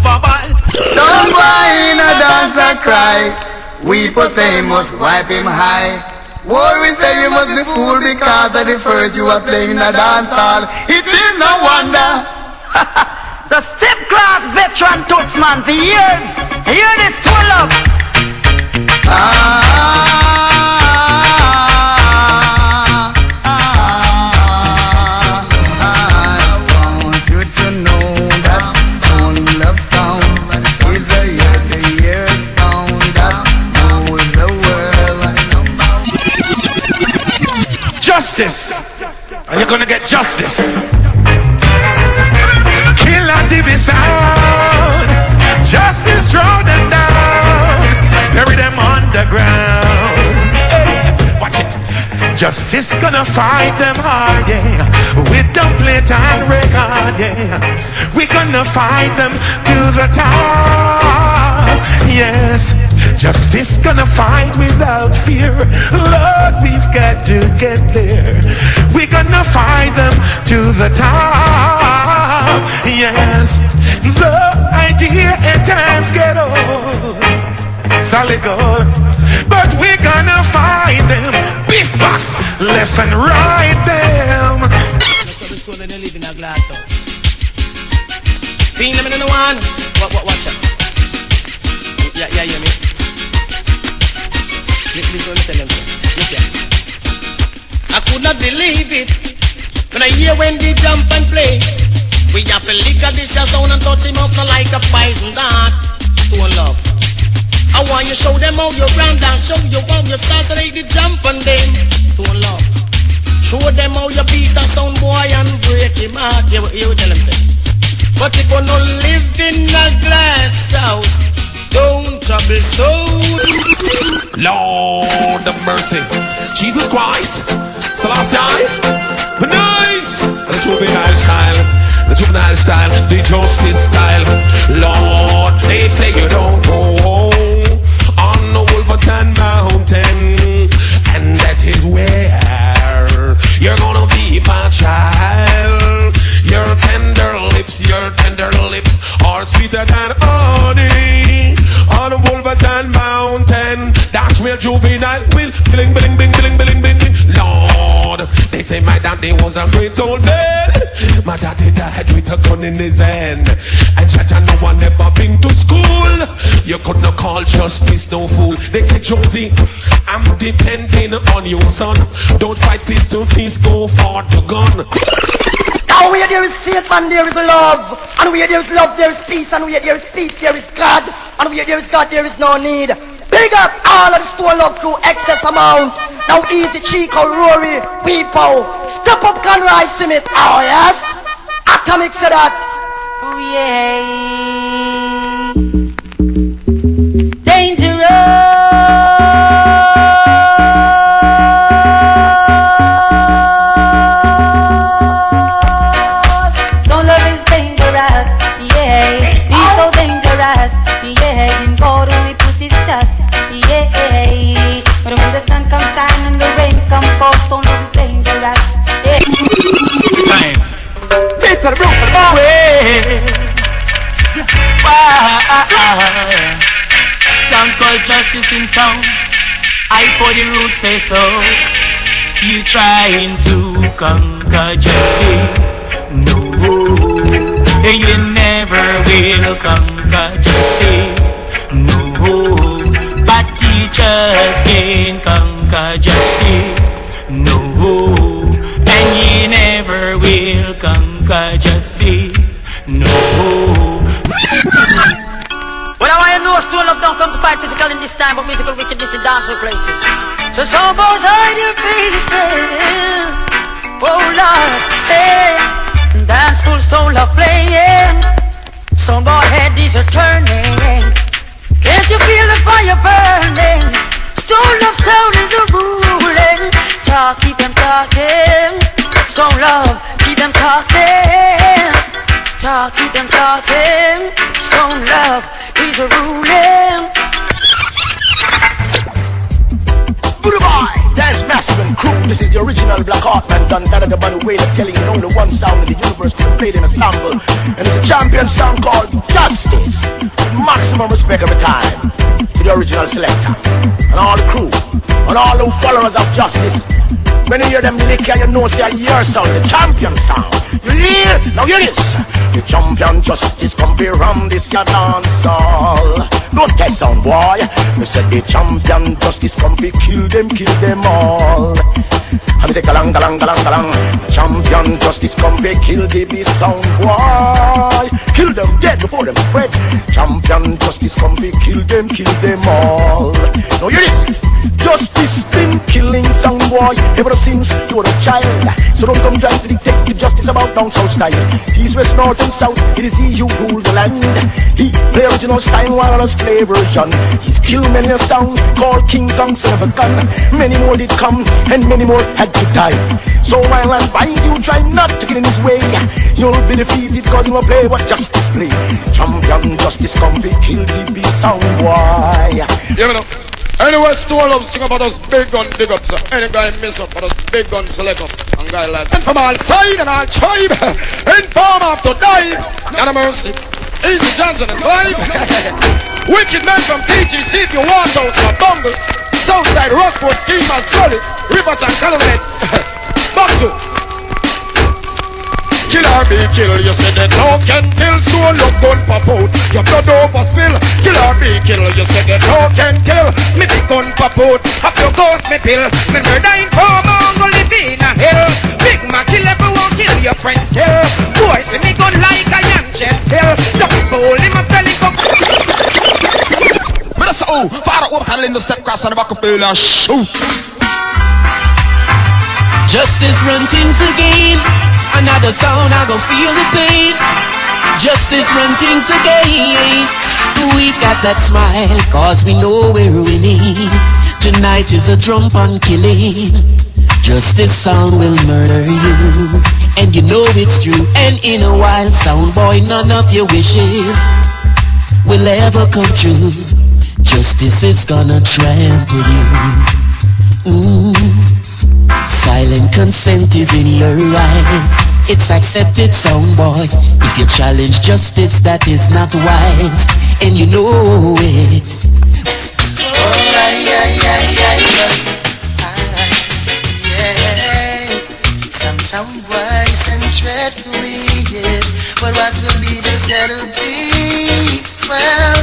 bam bam. Don't cry in a dance and cry. Weep or say must wipe him high. Worry say you must be fool because of the first you are playing in a dance hall. It is no wonder. The step class veteran tootsman for years. Hear this, pull up. I want you to know that Stone Love sound is a year-to-year sound that knows the world. Justice. Are you gonna get justice? Kill a TV sound. Justice throw them down, bury them underground. Hey, watch it. Justice gonna fight them hard, yeah. With the plate and record, yeah. We gonna fight them to the top, yes. Justice gonna fight without fear. Lord, we've got to get there. We gonna fight them to the top, yes. The idea at times get old, solid gold, but we gonna fight them. Beef buff, left and right them. Feel them in the one. Watch out. Yeah, me. Listen, tell them. Listen. I could not believe it when I hear when they jump and play. We have to lick at this sound and touch him up like a poison dart. Stone love. I want you show them how you round and show you how you assassinate the jump on them. Stone love. Show them how you beat a sound boy and break him heart. You tell them say. But if you don't live in a glass house, don't trouble soul. Lord of mercy, Jesus Christ, Selassie, the nice, the juvenile style, the justice style. Lord, they say you don't go home on the Wolverton Mountain, and that is where you're gonna be my child. Your tender lips are sweeter than honey on the Wolverton Mountain. That's where juvenile will billing, billing, bing, billing, billing, bing, bing. Lord, they say my daddy was a great old man. My daddy died with a gun in his hand, and Jaja, no one ever been to school. You could not call justice no fool. They say, Josie, I'm depending on you, son. Don't fight fist to fist, go for the gun. Now where there is faith and there is love, and where there is love there is peace, and where there is peace there is God, and where there is God there is no need. Big up all of the Stone Love crew, excess amount. Now Easy, Chico, Rory, people, step up Conroy Smith. Oh yes, Atomic said that. Oh yeah, dangerous. Sound called justice in town. I for the roots say so. You trying to conquer justice? No, you never will conquer justice. No, but teachers can't conquer justice. No, and you never will conquer justice. No. Well, I want you to know Stone Love don't come to fight physical in this time, but musical wickedness in dancehall places. So some boys hide your faces. Oh Lord, hey. Dance full Stone Love playing. Some boy head is a turning. Can't you feel the fire burning? Stone Love sound is a ruling. Talk, keep them talking. Stone Love, keep them talking. Talk, keep them talking. Stone Love, he's a ruling. Good boy, dance massive and crew. This is the original Black Heartman done that at the money way of telling you only one sound in the universe could be played in a sample. And it's a champion song called Justice. Maximum respect every time to the original selector and all the crew and all those followers of Justice. When you hear them lick and you know say your sound, the champion sound. You hear? Now hear this. The champion Justice come be around this your dance hall. Don't test sound boy. They said the champion justice come be kill them all. And they say galang galang galang galang. Champion justice come be kill the beast sound boy. Kill them dead before them spread. Champion justice come be kill them all. Now hear this. Justice been killing sound boy ever since you were a child. So don't come trying to dictate the justice about down south style. East, west, north and south, it is he who rule the land. He play original style while others play version. He's killed many a sound called King Kong son of a gun. Many more did come and many more had to die. So while I advise you try not to get in his way, you'll be defeated cause you will play what justice play. Champion justice come to kill the beast sound boy. Yeah, man. Anyway, Stone Love sing about those big gun dig ups. Any guy miss up for those big gun select up. And guy like and from all side and all tribe. Inform after dives. And a mercy. Easy Johnson and Clive. Wicked man from TGC if you want those for bungle. Southside Rockford schemers bullets. Riverton Calumet. Back to kill or be kill, you said that no can kill. Soon look gun pop out, your blood over spill. Kill or be kill, you said that no can kill. Me big gun pop out, up your ghost me pill. Me murder in coma, go live in a hell. Big man kill everyone, kill your friends kill. Boy see me gun like a young chest kill. The people hold him up, tell him come. But that's all, fire up and the step cross on the back of the and shoot. Justice run things again. Another sound, I gon' feel the pain. Justice run things again. We got that smile, cause we know we're winning. Tonight is a drum on killing. Justice sound will murder you, and you know it's true. And in a while, sound boy, none of your wishes will ever come true. Justice is gonna trample you. Silent consent is in your eyes. It's accepted, sound boy. If you challenge justice, that is not wise, and you know it. Some boys and treachery, yes, but what's to be just gotta be. Well,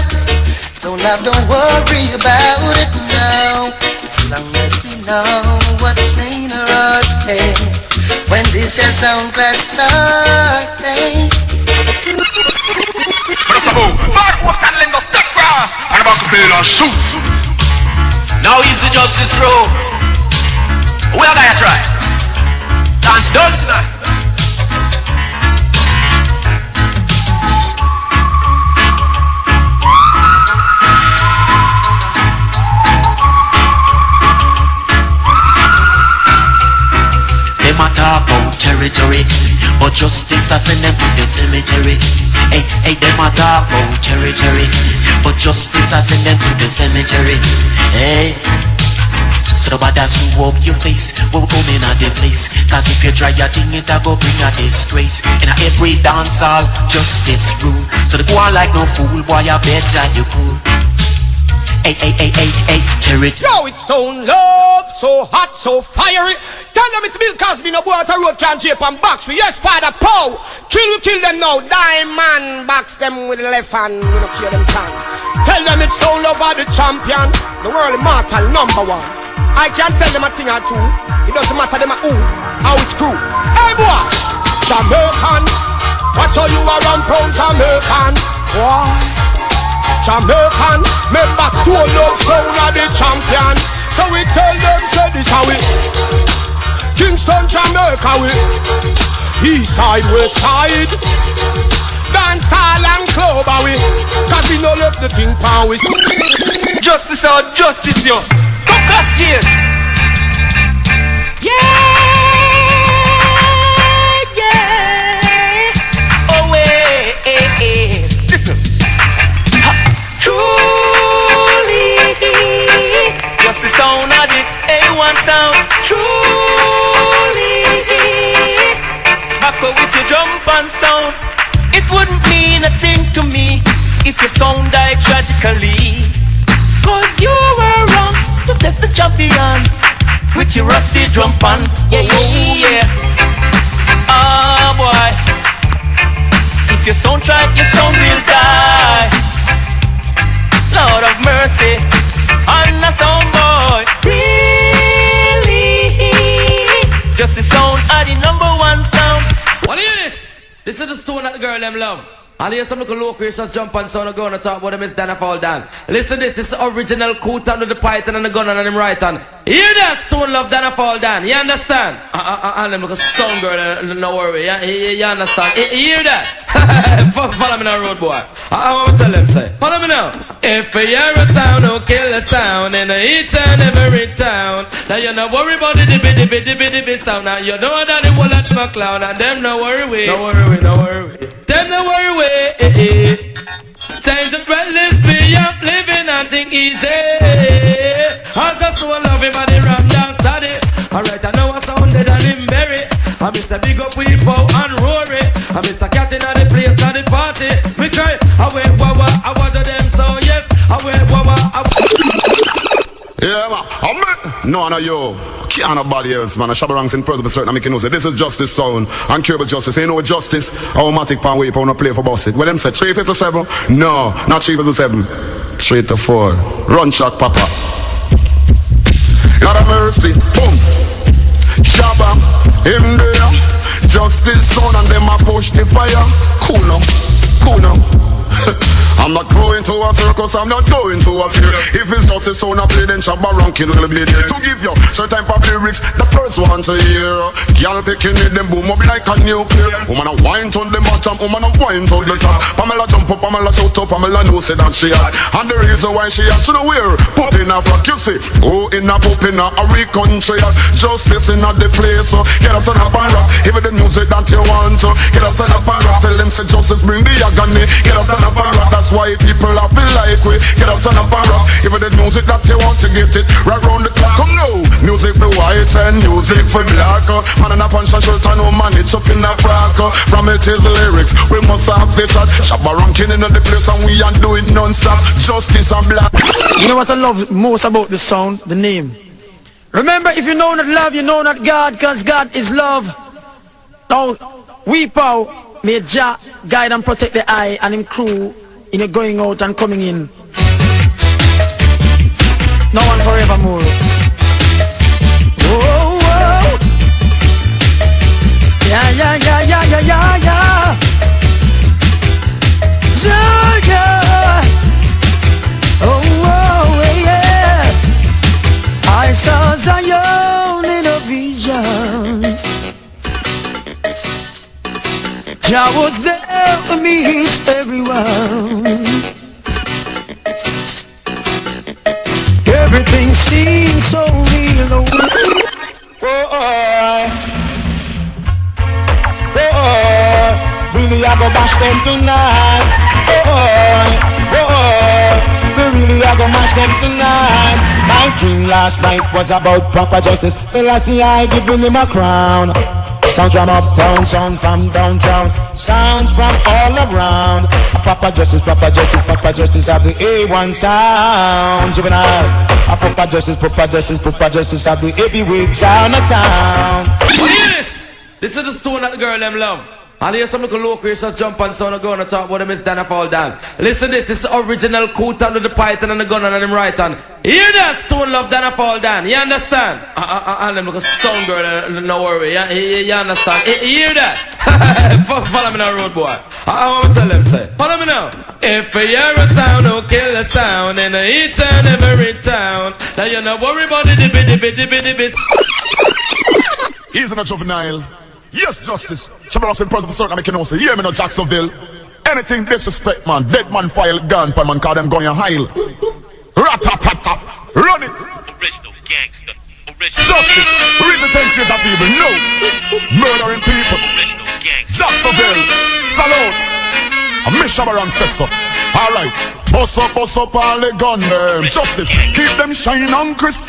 don't worry about it now. As long as we know what's in our hearts, hey, when this is sound class start, hey. Shoot. Now is the justice crew. We are gonna try. Dance done tonight. Them a talk about territory, but justice I send them to the cemetery. Hey, hey, them a talk about territory, but justice I send them to the cemetery. Hey, so the bad as you up your face, we'll come in at the place. Cause if you try your thing, it'll go bring a disgrace. In every dance hall, justice rule. So they go on like no fool, boy, I bet you cool. Hey, hey, hey, hey, hey, territory. Yo, it's Stone Love, so hot, so fiery. Tell them it's Bill Cosby, no boy at a road can jape and box we. Yes, Father Pow. Kill them now. Diamond box them with the left hand. We don't kill them tongue. Tell them it's Stone Love are the champion, the world immortal #1. I can't tell them a thing or two. It doesn't matter them a who, how it's crew. Hey boy, Jamaican. Watch how you are run from Jamaican. Boy, Jamaican. Remember Stone Love sound are the champion. So we tell them say this how we Kingston, Jamaica we East side, west side dance hall and club are we. Cause we no left the thing power we. Justice or justice yo. Come cast tears. Yeah, yeah. Oh, hey. Listen. Truly, Justice sound of the A1 sound. truly. Back up with your jump and sound. It wouldn't mean a thing to me if your sound died tragically. Cause you were wrong to test the champion with your rusty drum pan. Yeah, yeah. Ah, boy. If your sound try, your sound will die. Lord of mercy, on the sound boy. Really, just the sound are the number one sound. What is this? This is the stone that the girl them love. And here's some little local just jump on sound and go on and talk about them is Dana Fall down. Listen to this, this is original Cootan with the python and the gun and them right hand. Hear that? Stone love Dana Fall down. You understand? And them look a song girl, no worry. You understand? You hear that? Follow me now, road boy. I want to tell them, say. Follow me now. If you hear a sound, don't kill a sound in each and every town. Now you not worry about the bitty sound. Now you know that the whole of them a clown. And them no worry we. No worry we, no worry we. Them no worry we. Change the breathless be up living and think easy. I just know I love him and the ram down study. Alright, I know I sounded and him berry. I miss a big up Weepo and Rory. I miss a cat in the place at the party. We cry, I wait wawa, I water them so yes. I wait wawa, yeah, man. No, no, yo. Can't nobody else, man. I shabba ranks in person for certain. I make you know say this is justice sound and curable justice. Ain't no justice. Automatic pan way for no play for boss it. Well, them say 357. No, not 357. 3 to 4. Run shot, papa. Not a mercy. Boom. Shabba in there. Justice sound and them a push the fire. Cool now. Cool now. I'm not going to a circus, I'm not going to a fair. If it's just a sound I play, then Shabba Rankin will be there to give you certain pop lyrics, the first one to hear. Girl picking it, them boom up like a nuclear. Woman a wine on the bottom, woman a wine on the top. Pamela jump up, Pamela shout up, Pamela know say that she hot. And the reason why she hot, she know wear pop in a frock, you see. Oh, in a pop in a country. Justice in a the place, so get us on a pan rock. Give it the music that you want to. Get us on a pan rock, tell them say justice bring the agony. Get us on a pan rock, that's why people are feel like we get up on a rock. Give it the music that you want to get it right round the clock. Come now, music for white and music for black. Man in a pants and shirt and no man it's up in a frock. From it is lyrics, we must have the chat. Shabba Rankin in the place and we are doing non-stop. Justice and black. You know what I love most about the sound? The name. Remember, if you know not love, you know not God, cause God is love. Now, Weepo, may Jah guide and protect the eye and him crew in a going out and coming in. Now and forevermore. Whoa, whoa. Yeah, yeah, yeah, yeah, yeah, yeah, yeah. Yeah. Oh, whoa, yeah. I saw Zion in a vision. Jah was there to meet everyone. Everything seems so real. Really I go bash them tonight. We really I go mash them tonight. My dream last night was about proper justice. So last year I given him a crown. Sounds from uptown, sound from downtown, sounds from all around. Proper justice of the A1 sound. Juvenile. Proper justice of the heavyweight sound of town. What is this? This is the stone that the girl them love. And here's some little local just jump on sound and go on and talk about them is Dana Fall down. Listen to this, this is original Cootan with the python and the gun and them right hand. Hear that? Stone love Dana Fall down. You understand? And them look a song girl, no worry. You understand? You hear that? Follow me now, road boy. I want to tell them, say. Follow me now. If you hear a sound, don't kill a sound in each and every town. Now you're not worry about the bitty. He's in a juvenile. Yes, justice. Shabba Ranks in prison for certain, I can also hear me no Jacksonville. Anything disrespect, man. Dead man file gun, man, call them gun your heil. Rat-tat-tat-tat. Run it. Original gangster. Justice. Read the 10 states of people. No. Murdering people. Original gangster. Jacksonville. Salute. I miss Shabba Ranks says so. Alright. Bust up all the gun them. Justice. Keep them shining on Chris.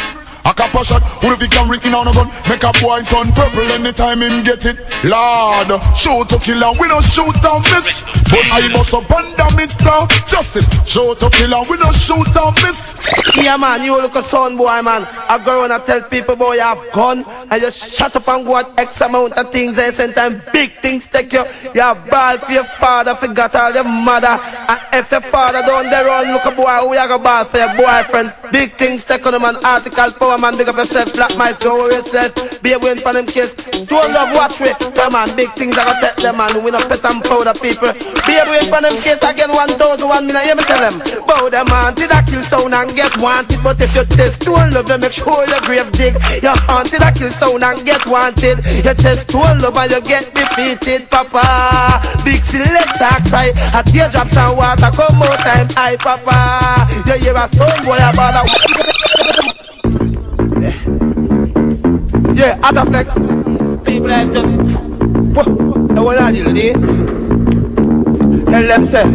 A cap a shot, who the can ring on a gun. Make a boy turn purple anytime him get it. Lord, shoot to kill and we don't shoot and miss. But I bust up and damage down. Justice, shoot to kill and we don't shoot and miss. Yeah man, you look a son boy man. I go and I tell people boy you have gun. And just shut up and go at X amount of things. And sometimes big things take you. You have ball for your father, forgot all your mother. And if your father down there run, look a boy who you got ball for your boyfriend. Big things take on them and article power man. Big up yourself, black mice, don't worry yourself. Be a win for them kids. Don't love watch me. Yeah man, big things I gotta tell them man. We not pet and powder people. Be a win for them kids again 1,001 minute. Hear me tell them. Bow them haunted, I kill sound and get wanted. But if you test don't love you, make sure you grave dig. You're haunted, I kill sound and get wanted. You test don't love and you get defeated, papa. Big selector cry. A teardrops and water come out time. Aye, papa. You hear a sound boy about a yeah, out of flex. People have just I want to deal. Tell them say.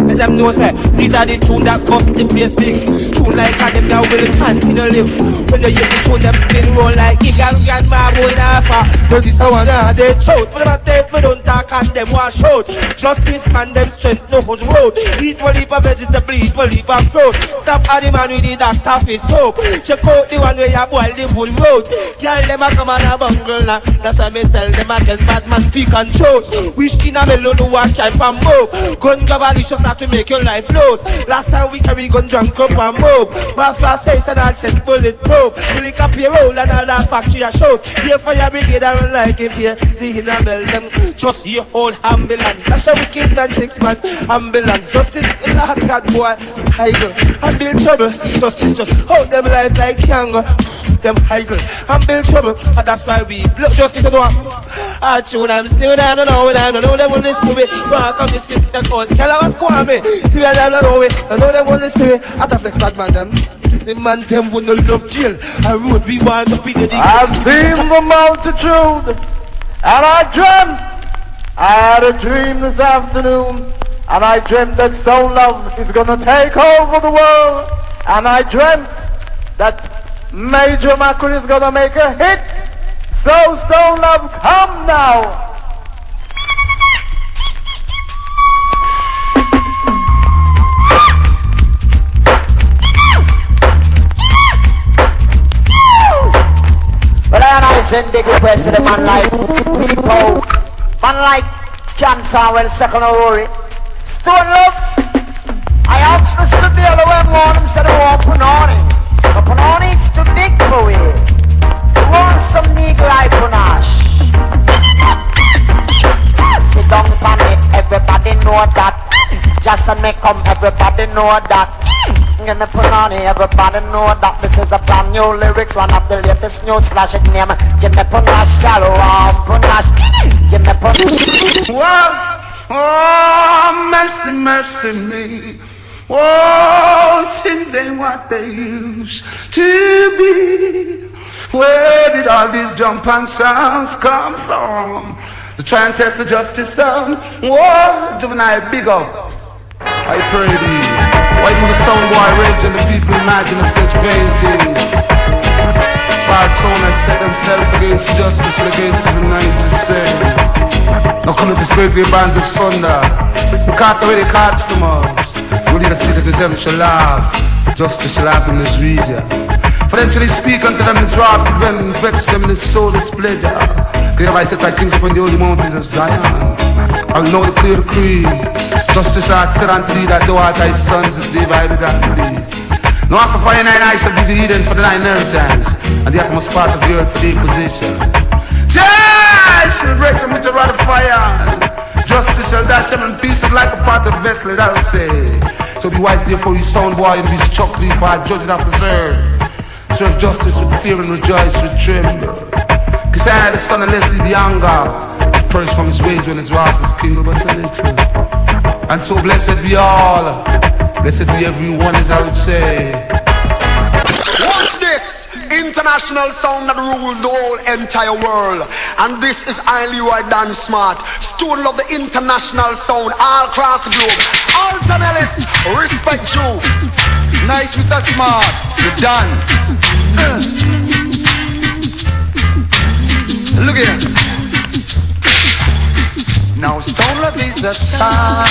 Let them know say these are the tunes that bust the place big. Tune like a them now will continue live. When you hear the tune them spin roll like Eagle grandma boy nafa. Do this I wanna they shout. But them a tape me don't talk and them wash out. Justice man them strength no hold road. Eat one heap of vegetable, eat one heap of fruit. Stop at the man with the doctor face soap. Check out the one where you boil the bull road. Girl them a come and a bungle now. That's why me tell them I guess bad man speak and chose. Wish in a melon who watch camp and move. Gun government just not to make your life lose. Last time we carry gun drunk up and move. Mass class says and all chest bulletproof. We lick up your roll and all that factory shows. Here fire brigade I don't like him here. The inner bell them just your whole ambulance. That's a wicked man 6 man ambulance. Justice in the hot cat boy. Heigl and build trouble. Justice just hold them life like Kango. Them Heigl and build trouble. And that's why we blood justice and what I tune I'm still I don't know them will listen to me. Walk on the city that cause Kella was squammy. See I don't know it. I know them will listen to me. At a flex bad man them. The man them would not love jail. I road we want to be the dig. I've seen the multitude and I dreamt. I had a dream this afternoon, and I dreamt that Stone Love is gonna take over the world, and I dreamt that Major Macron is gonna make a hit. So Stone Love, come now. But I send the good press to the man like people. Man like cancer when second worry. Stone Love, I asked Mr. the other way morning, said I want Punani. But Punani is too big for it. You want some nigga like Punash. Sit down for me, everybody know that. Just to make come, everybody know that. Give me Punani, everybody know that. This is a brand new lyrics, one of the latest news flashing name. Give me Punash, girl, wow, Punash. Give me Punash. Whoa, oh, mercy, mercy me. Whoa, things ain't what they used to be. Where did all these jump and sounds come from? To try and test the justice sound. Whoa, juvenile, big up. I pray thee. Why do the sound boy rage and the people imagine of such vain things? False sound has set themselves against justice and against the night to say. Now come to this great bands of thunder. Because away they catch from us. We need to see that the devil shall laugh. Justice shall happen in this region. For them shall he speak unto them his wrath, even vex them in his soul, his pleasure. Because I set my kings upon the holy mountains of Zion. I will know the clear decree. Justice hath said unto thee that thou art thy sons this day by begotten thee. No act for 49 I shall be the Eden for the 9 inheritance, and the uttermost part of the earth for the position. Jah shall break them with a rod of fire. Justice shall dash them in pieces like a pot of vessel, I will say. So be wise therefore, you sound boy, and be struck thee, for I judge it after serve. Serve justice with fear and rejoice with tremble. Cause I had the son and Leslie the anger, perish from his ways when his wrath is kindled but a little. And so blessed be all, blessed be everyone, as I would say. Watch this! International sound that rules the whole entire world. And this is highly right done smart. Stone Love, the international sound all across the globe. Alton Ellis, respect you. Nice, Mr. Smart. You're done. Look here. Now stone love is a sound.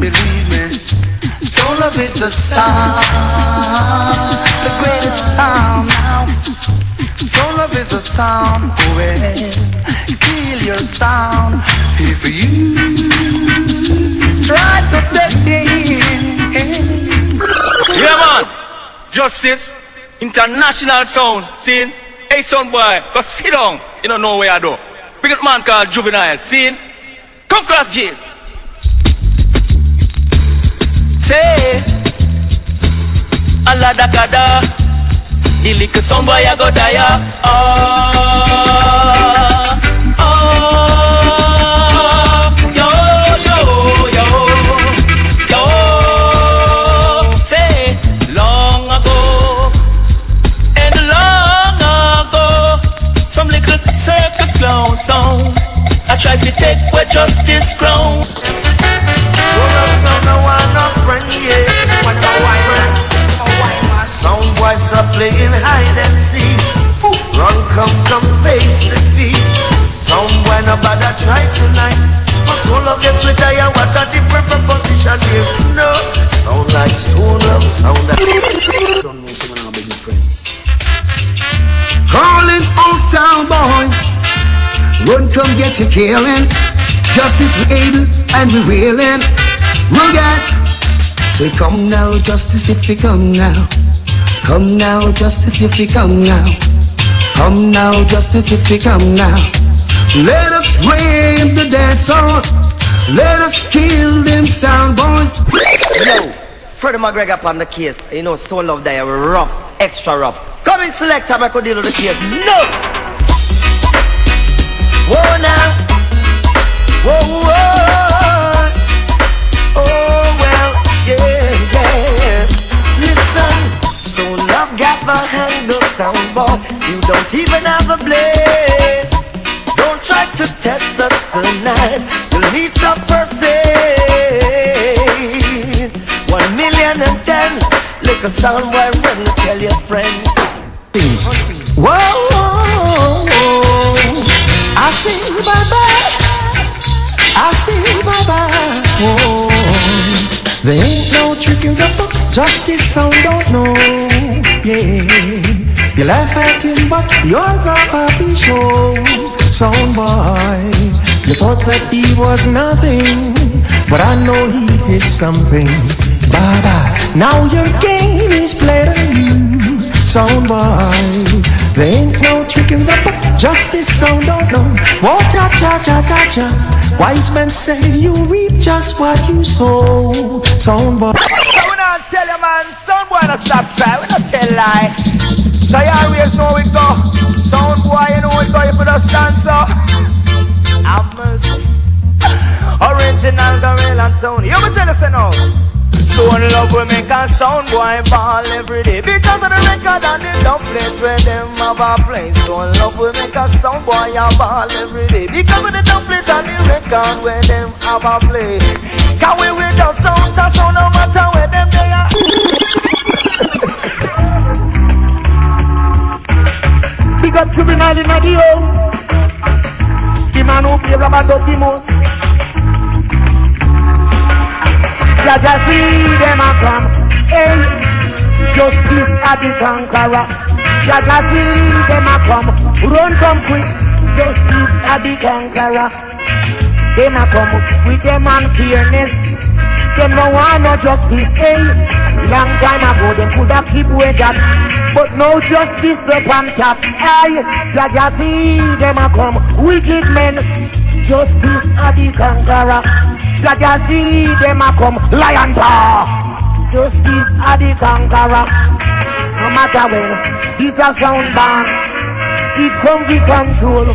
Believe me. Stone love is a sound. The greatest sound now. Stone love is a sound. Go ahead. Kill your sound. Feel for you. Try to blend in. Yeah, man. Justice. International sound. See? Hey, son boy. Go sit down. You don't know where I do. Big up man called Juvenile. See? Come cross J's. Say. Allah da kada. The little son boy I go die. Circus clown sound. I try to take where justice crown. So love sound I want no friend, yeah. What's a friend? Sound boys are playing hide and seek. Run, come face the feet. Sound boy no bother try tonight. For soul of yes we die, what a different proposition is. No, sound like stone love, sound like. Don't know someone I'm a big friend. Calling all sound boys, run come get your killing. Justice we able and we willing. Run guys, so come now justice if you come now. Come now justice if you come now. Come now justice if you come now. Let us rain the dance on. Let us kill them sound boys. Yo, Freddie McGregor upon the case. You know Stone Love there rough, extra rough. Come in selector, I could deal with the case. No! Whoa now. Whoa, whoa. Oh well, yeah. Listen, Stone Love got the handle sound boy. You don't even have a blade. Don't try to test us tonight. You'll need some first aid. 1,000,010. Look a sound boy when you tell your friend. Whoa, whoa, whoa. I say bye-bye. I say bye-bye. Whoa. There ain't no trick in the book. Justice sound don't know. Yeah. You laugh at him, but you're the happy show. Sound boy, you thought that he was nothing, but I know he is something. Bye-bye. Now your game is played on you. Sound boy, there ain't no trick in the book. Justice sound don't know. Whoa, cha-cha-cha-cha-cha. Wise men say you reap just what you sow. Sound boy. We not tell you man, sound boy not stop cry. We not tell lie. So you always know we go. Sound boy, you know we go if you don't stand so. Have mercy. Original gorilla sound. You me tell us now. Stone Love will make a sound boy ball every day because of the record and the love place where them have a place. Stone Love will make a sound boy a ball every day because of the love place and the record where them have a place. Can we with the sound to sound no matter where them they are. Big up Juvenile in the house. The man who play rubber dub the most. Ya just see them a come, hey. Justice at the conqueror. Ya just see them a come, run come quick. Justice at the conqueror. Them a come with them unfairness. Them no want no justice, hey. Long time ago them coulda keep way that, but no justice up on top. Hey, ya just see them a come, wicked men. Justice at the conqueror. Jaja see them a come, lion paw. Justice a the conqueror. No matter when, this a sound band. It come with control.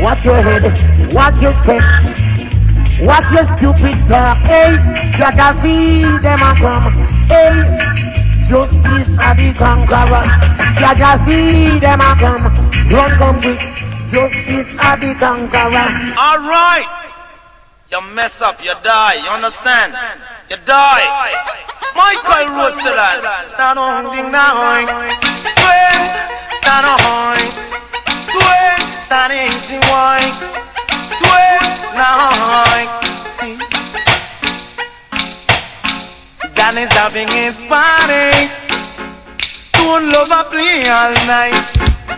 Watch your head, watch your step, watch your stupid talk. Hey, Jaja see them a come. Hey, justice a the conqueror. Jaja see them a come. Run come quick. Justice a the conqueror. All right. You mess up, you die, you understand? You die. Michael Russell, stand on ding now. Stand on, stand in wine. Now, Dan is having his party. Stone Lover play all night.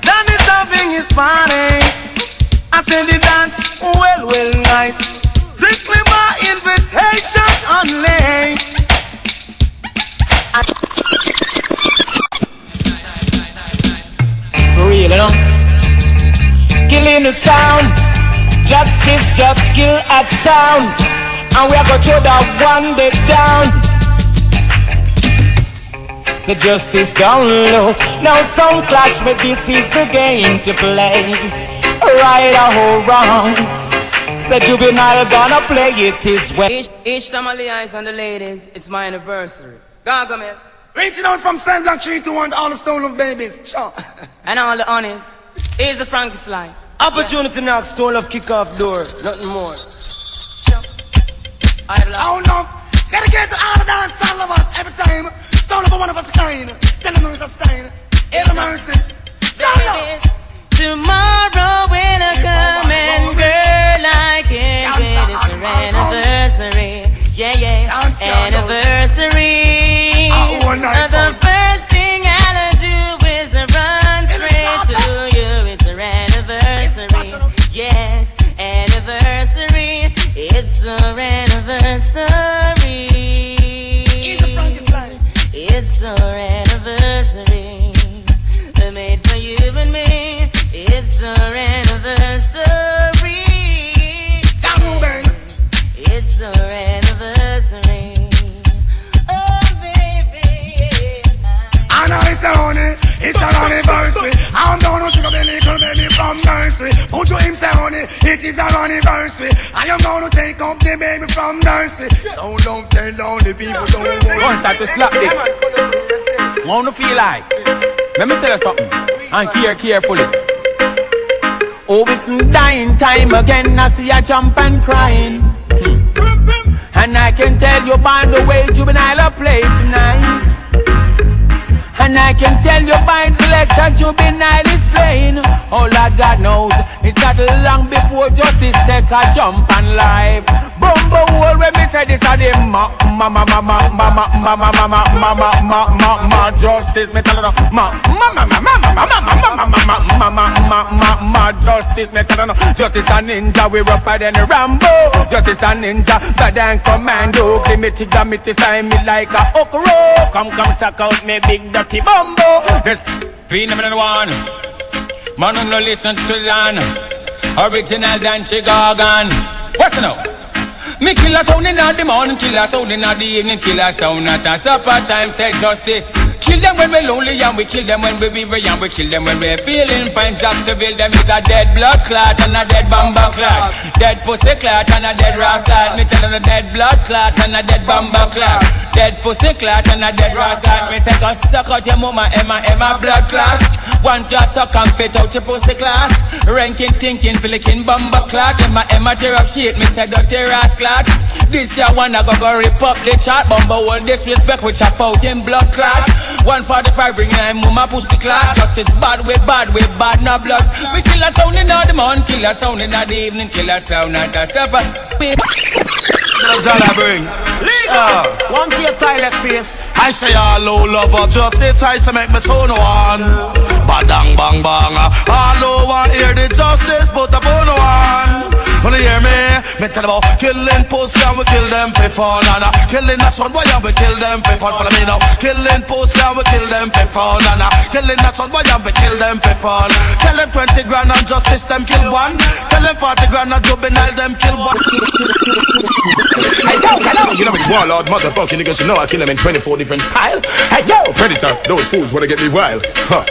Dan is having his party. I said the dance, well, nice. Strictly my invitation only. For real, you know? Killing the sound. Justice just kill a sound. And we are going to throw that one day down. So justice don't lose. Now some clash, but this is a game to play. Right or wrong. So Juvenile gonna play it his way. Each time I lay eyes on the ladies, it's my anniversary. Gaga, man. Reaching out from Saint Black 3 to 1 to all the Stone Love babies. And all the honeys. Here's the Frankie's line. Opportunity now, Stone Love kick off door. Nothing more. Oh no. Dedicate to all the dance lovers every time. Stone Love one of us a kind. Tell them it's a stain. It's a mercy. Stone Love. Tomorrow will come and girl, I can't wait. It's your anniversary. Yeah. Anniversary. The first thing I'll do is run straight to you. It's your anniversary. Yes, anniversary. It's our anniversary. It's our anniversary. Made for you and me. It's our anniversary. It's our anniversary. Oh baby. I know it's a honey, it's an anniversary. I'm down on sugar little baby from nursery. Put you him say honey, it is our anniversary. I am gonna take up the baby from nursery. So don't tell down the people don't worry. Once I have to slap this. Wanna feel like. Let me tell you something. And hear carefully. Oh, it's dying time again. I see you jump and crying. And I can tell you by the way Juvenile play tonight. And I can tell you by the selection Juvenile is playing. Oh Lord God knows it's not long before justice take a jump and live. Bumbo hole when me say this a the ma justice. Me tell you justice. Me tell you justice a ninja we rougher than a Rambo. Justice a ninja bad than commando. Glimity glamity style me like a okro. Come suck out me big dirty bumbo. There's been number one. Man who no listen to Dan. Original Dan Chicagan. What's it now? Me kill a sound in the morning, kill a sound in the evening, kill a sound at a supper time, say justice. Kill them when we're lonely and we kill them when we're weary and we kill them when we're feeling fine. Jacksonville, them is a dead blood clot and a dead bomber clot. Dead pussy clot and a dead rascal. Me tell them a dead blood clot and a dead bomber clot. Dead pussy clot and a dead rascal. Me take a suck out your mama, Emma blood clots. One just suck and fit out your pussy class. Ranking, thinking, flicking bomber clot. Emma tear up shit, me say dirty rascal. This year one I go rip up the chart. Bumble one disrespect we chop out in blood clot. 145 bring in mama pussy class. Justice bad we bad no blood. We kill a sound in the morning, kill a sound in the evening, kill a sound at the supper. That's all I bring. One tape toilet face. I say hello lover, justice I say make me sound one. Badang bang bang. Hello one hear the justice but the bone one. Wanna hear me? Me tell about killing pussy and we kill them for fun. And killing that son boy and we kill them for fun. Follow me now. Killing pussy and we kill them for fun. And killing that son boy and we kill them for fun. Tell them 20 grand and justice them kill one. Tell them 40 grand and juvenile them kill one. Hey yo, you know it's warlord, motherfucking niggas, you know I kill them in 24 different style. Hey yo, predator, those fools wanna get me wild. Huh.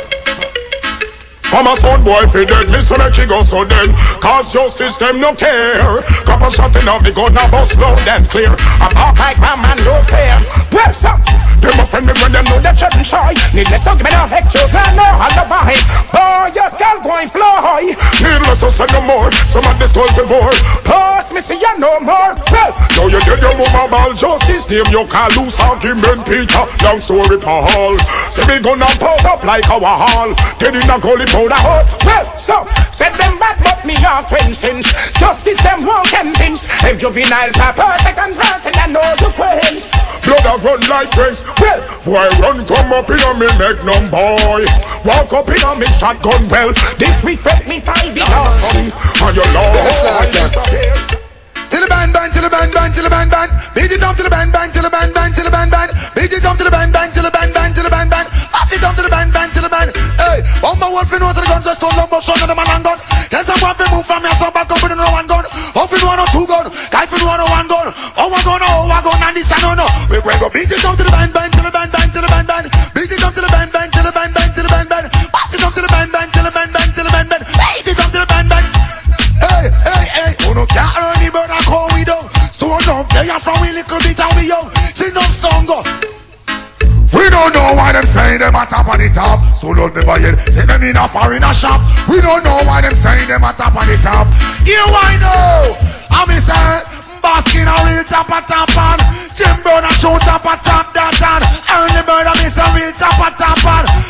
I'm a son boy fi dead, listen at you go so dead. Cause justice them no care. Couple shot in off the gun, now bust loud and clear. I'm out like my man no care. Where's up? Them offend me when them know that shouldn't shy. Needless to give me no vex, you can't know how to buy. Boy, your skull going fly. Needless to say no more, some of this going to board. Plus, Trust me, see you no more. Well, now you get your mama ball justice. Name you call loose argument Peter. Long story Paul. Say me gonna pop up like our hall. Then in a gully powder hole. Well, so said them bad but me are fencings. Justice them won't convince. If juvenile papa second verse and I know you quench. Blood a run like drinks. Well, boy run come up in a me make none boy. Walk up in a me shotgun well. Disrespect me side the awesome. And your lord till the band, till the band, till the band, beat it up to the band, till the band, till the band, beat it up to the band, till the band, till the band, pass it up to the band, till the band. Hey, Bomba Wolf in the gun, just don't love up, son of the man and gun. There's someone to move from your son back up in the one gun. Off in one or two gun, guy in one or one gun. Oh, one gun, and this and no. We go beat it up to the band, till the band, till the band, beat it up to the band, till the band, till the band, pass it up to the band, till the band, till the band, beat it up to the band. Hey, who no can't earn the bird and call we down. Stone up, they are from a little bit and we young. Sing up song go. We don't know why them saying them at top on the top. Stone up the buy say them in a foreign a shop. We don't know why them saying them at top on the top. You I know. I'm say basking a real top and Jim Brown a show top and top that and early bird a miss a real top and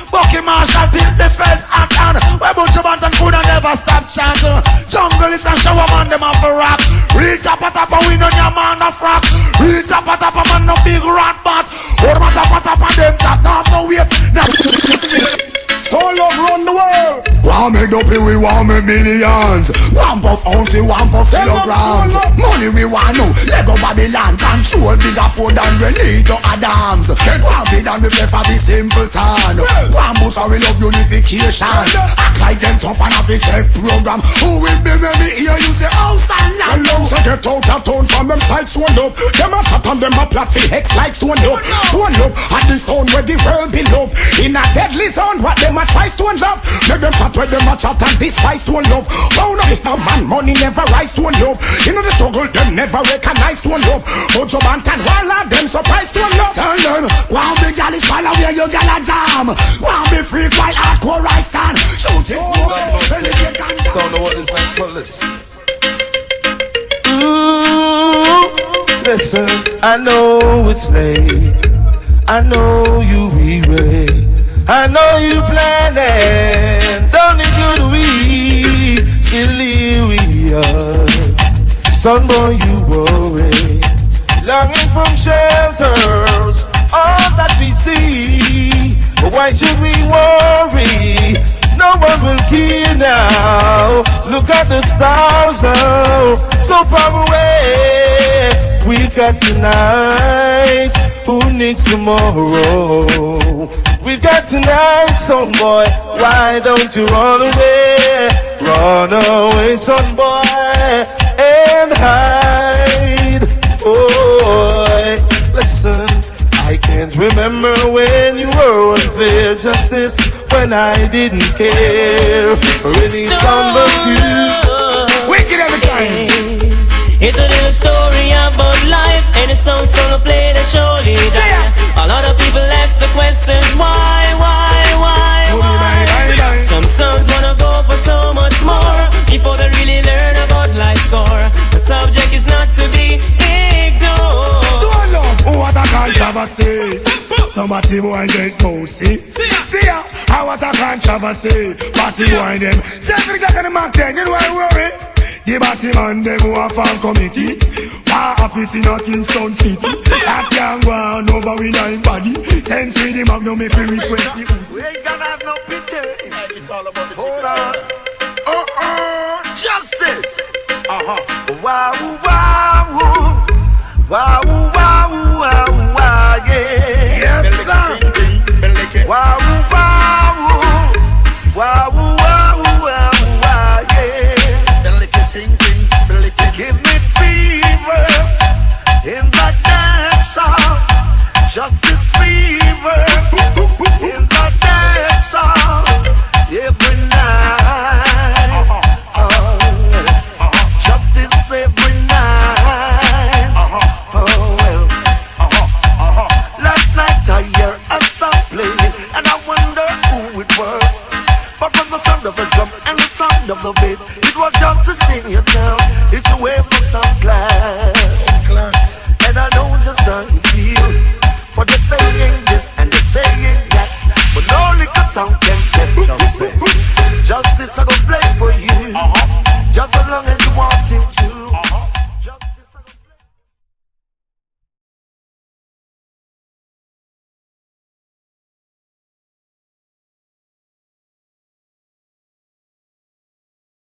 Bucky Marshall tip the fence at hand. Where bunch of bantam could never stop chanting. Jungle is a shower man them off a rock. Real top and we know your man a frack. Real top and man no big rat bat. Or man top and them that not no weight. All over run the world. One make up we want me millions. One puff ounce, one puff kilograms. Money we want now. Lego Babylon control bigger food than Renito Adams. One big and we play for the simple town. One boost our love unification. Act like them tough and have a tech program. Who will be when me hear you say house and land? So get out of town from them sides one up. Them a fat and them a plat for hex like stone up. Stone up at the sound where the world be love. In a deadly zone what them a try stone love. Let them chat where them a chat and despise stone love. Bound up this now man money never rise stone love. You know the struggle them never recognize stone love. Ojo Bantan wall of them surprise stone love. Turn them. One big gal is follow where you gal a jam. One be freak while hardcore right stand. Shoot it. So know what is like police. Listen, I know it's late. I know you weary. I know you planning. Don't include we. Still here we are. Son boy, you worry. Longing from shelters. All that we see. But why should we worry? No one will kill now. Look at the stars now, so far away. We got tonight. Who needs tomorrow? We've got tonight, son boy. Why don't you run away? Run away, son boy, and hide. Oh, listen. I can't remember when you were unfair justice, when I didn't care for any son but you. Wicked every time. It's a little story about life, and the song's gonna play the surely die. A lot of people ask the questions why? Some sons wanna go for so much more before they really learn about life's score. The subject is not to be ignored. What a controversy. Somebody boy get bossy. See ya, what a controversy. Party boy them. Say every guy can mark 10, you know I worry. The batty man them who are fan committee. Half it in a Kingston City. That young one over with nine body. Send for the magnum make me request it. We ain't gonna have no pity. It's all about the hold on. Justice. Wow, wow, wow, wow, yeah. Yes, sir. Wow, wow, yeah. Give me fever in that dance song. Justice fever in that dance song. Every night. Justice every night. Last night I hear a song playing, and I wonder who it was. But from the sound of a drum and the sound of the bass. It was just to sing your town. It's a way for some class. And I know just how you feel. For the saying this and the saying that. But no liquor sound can test justice. Justice I go play for you. Just as long as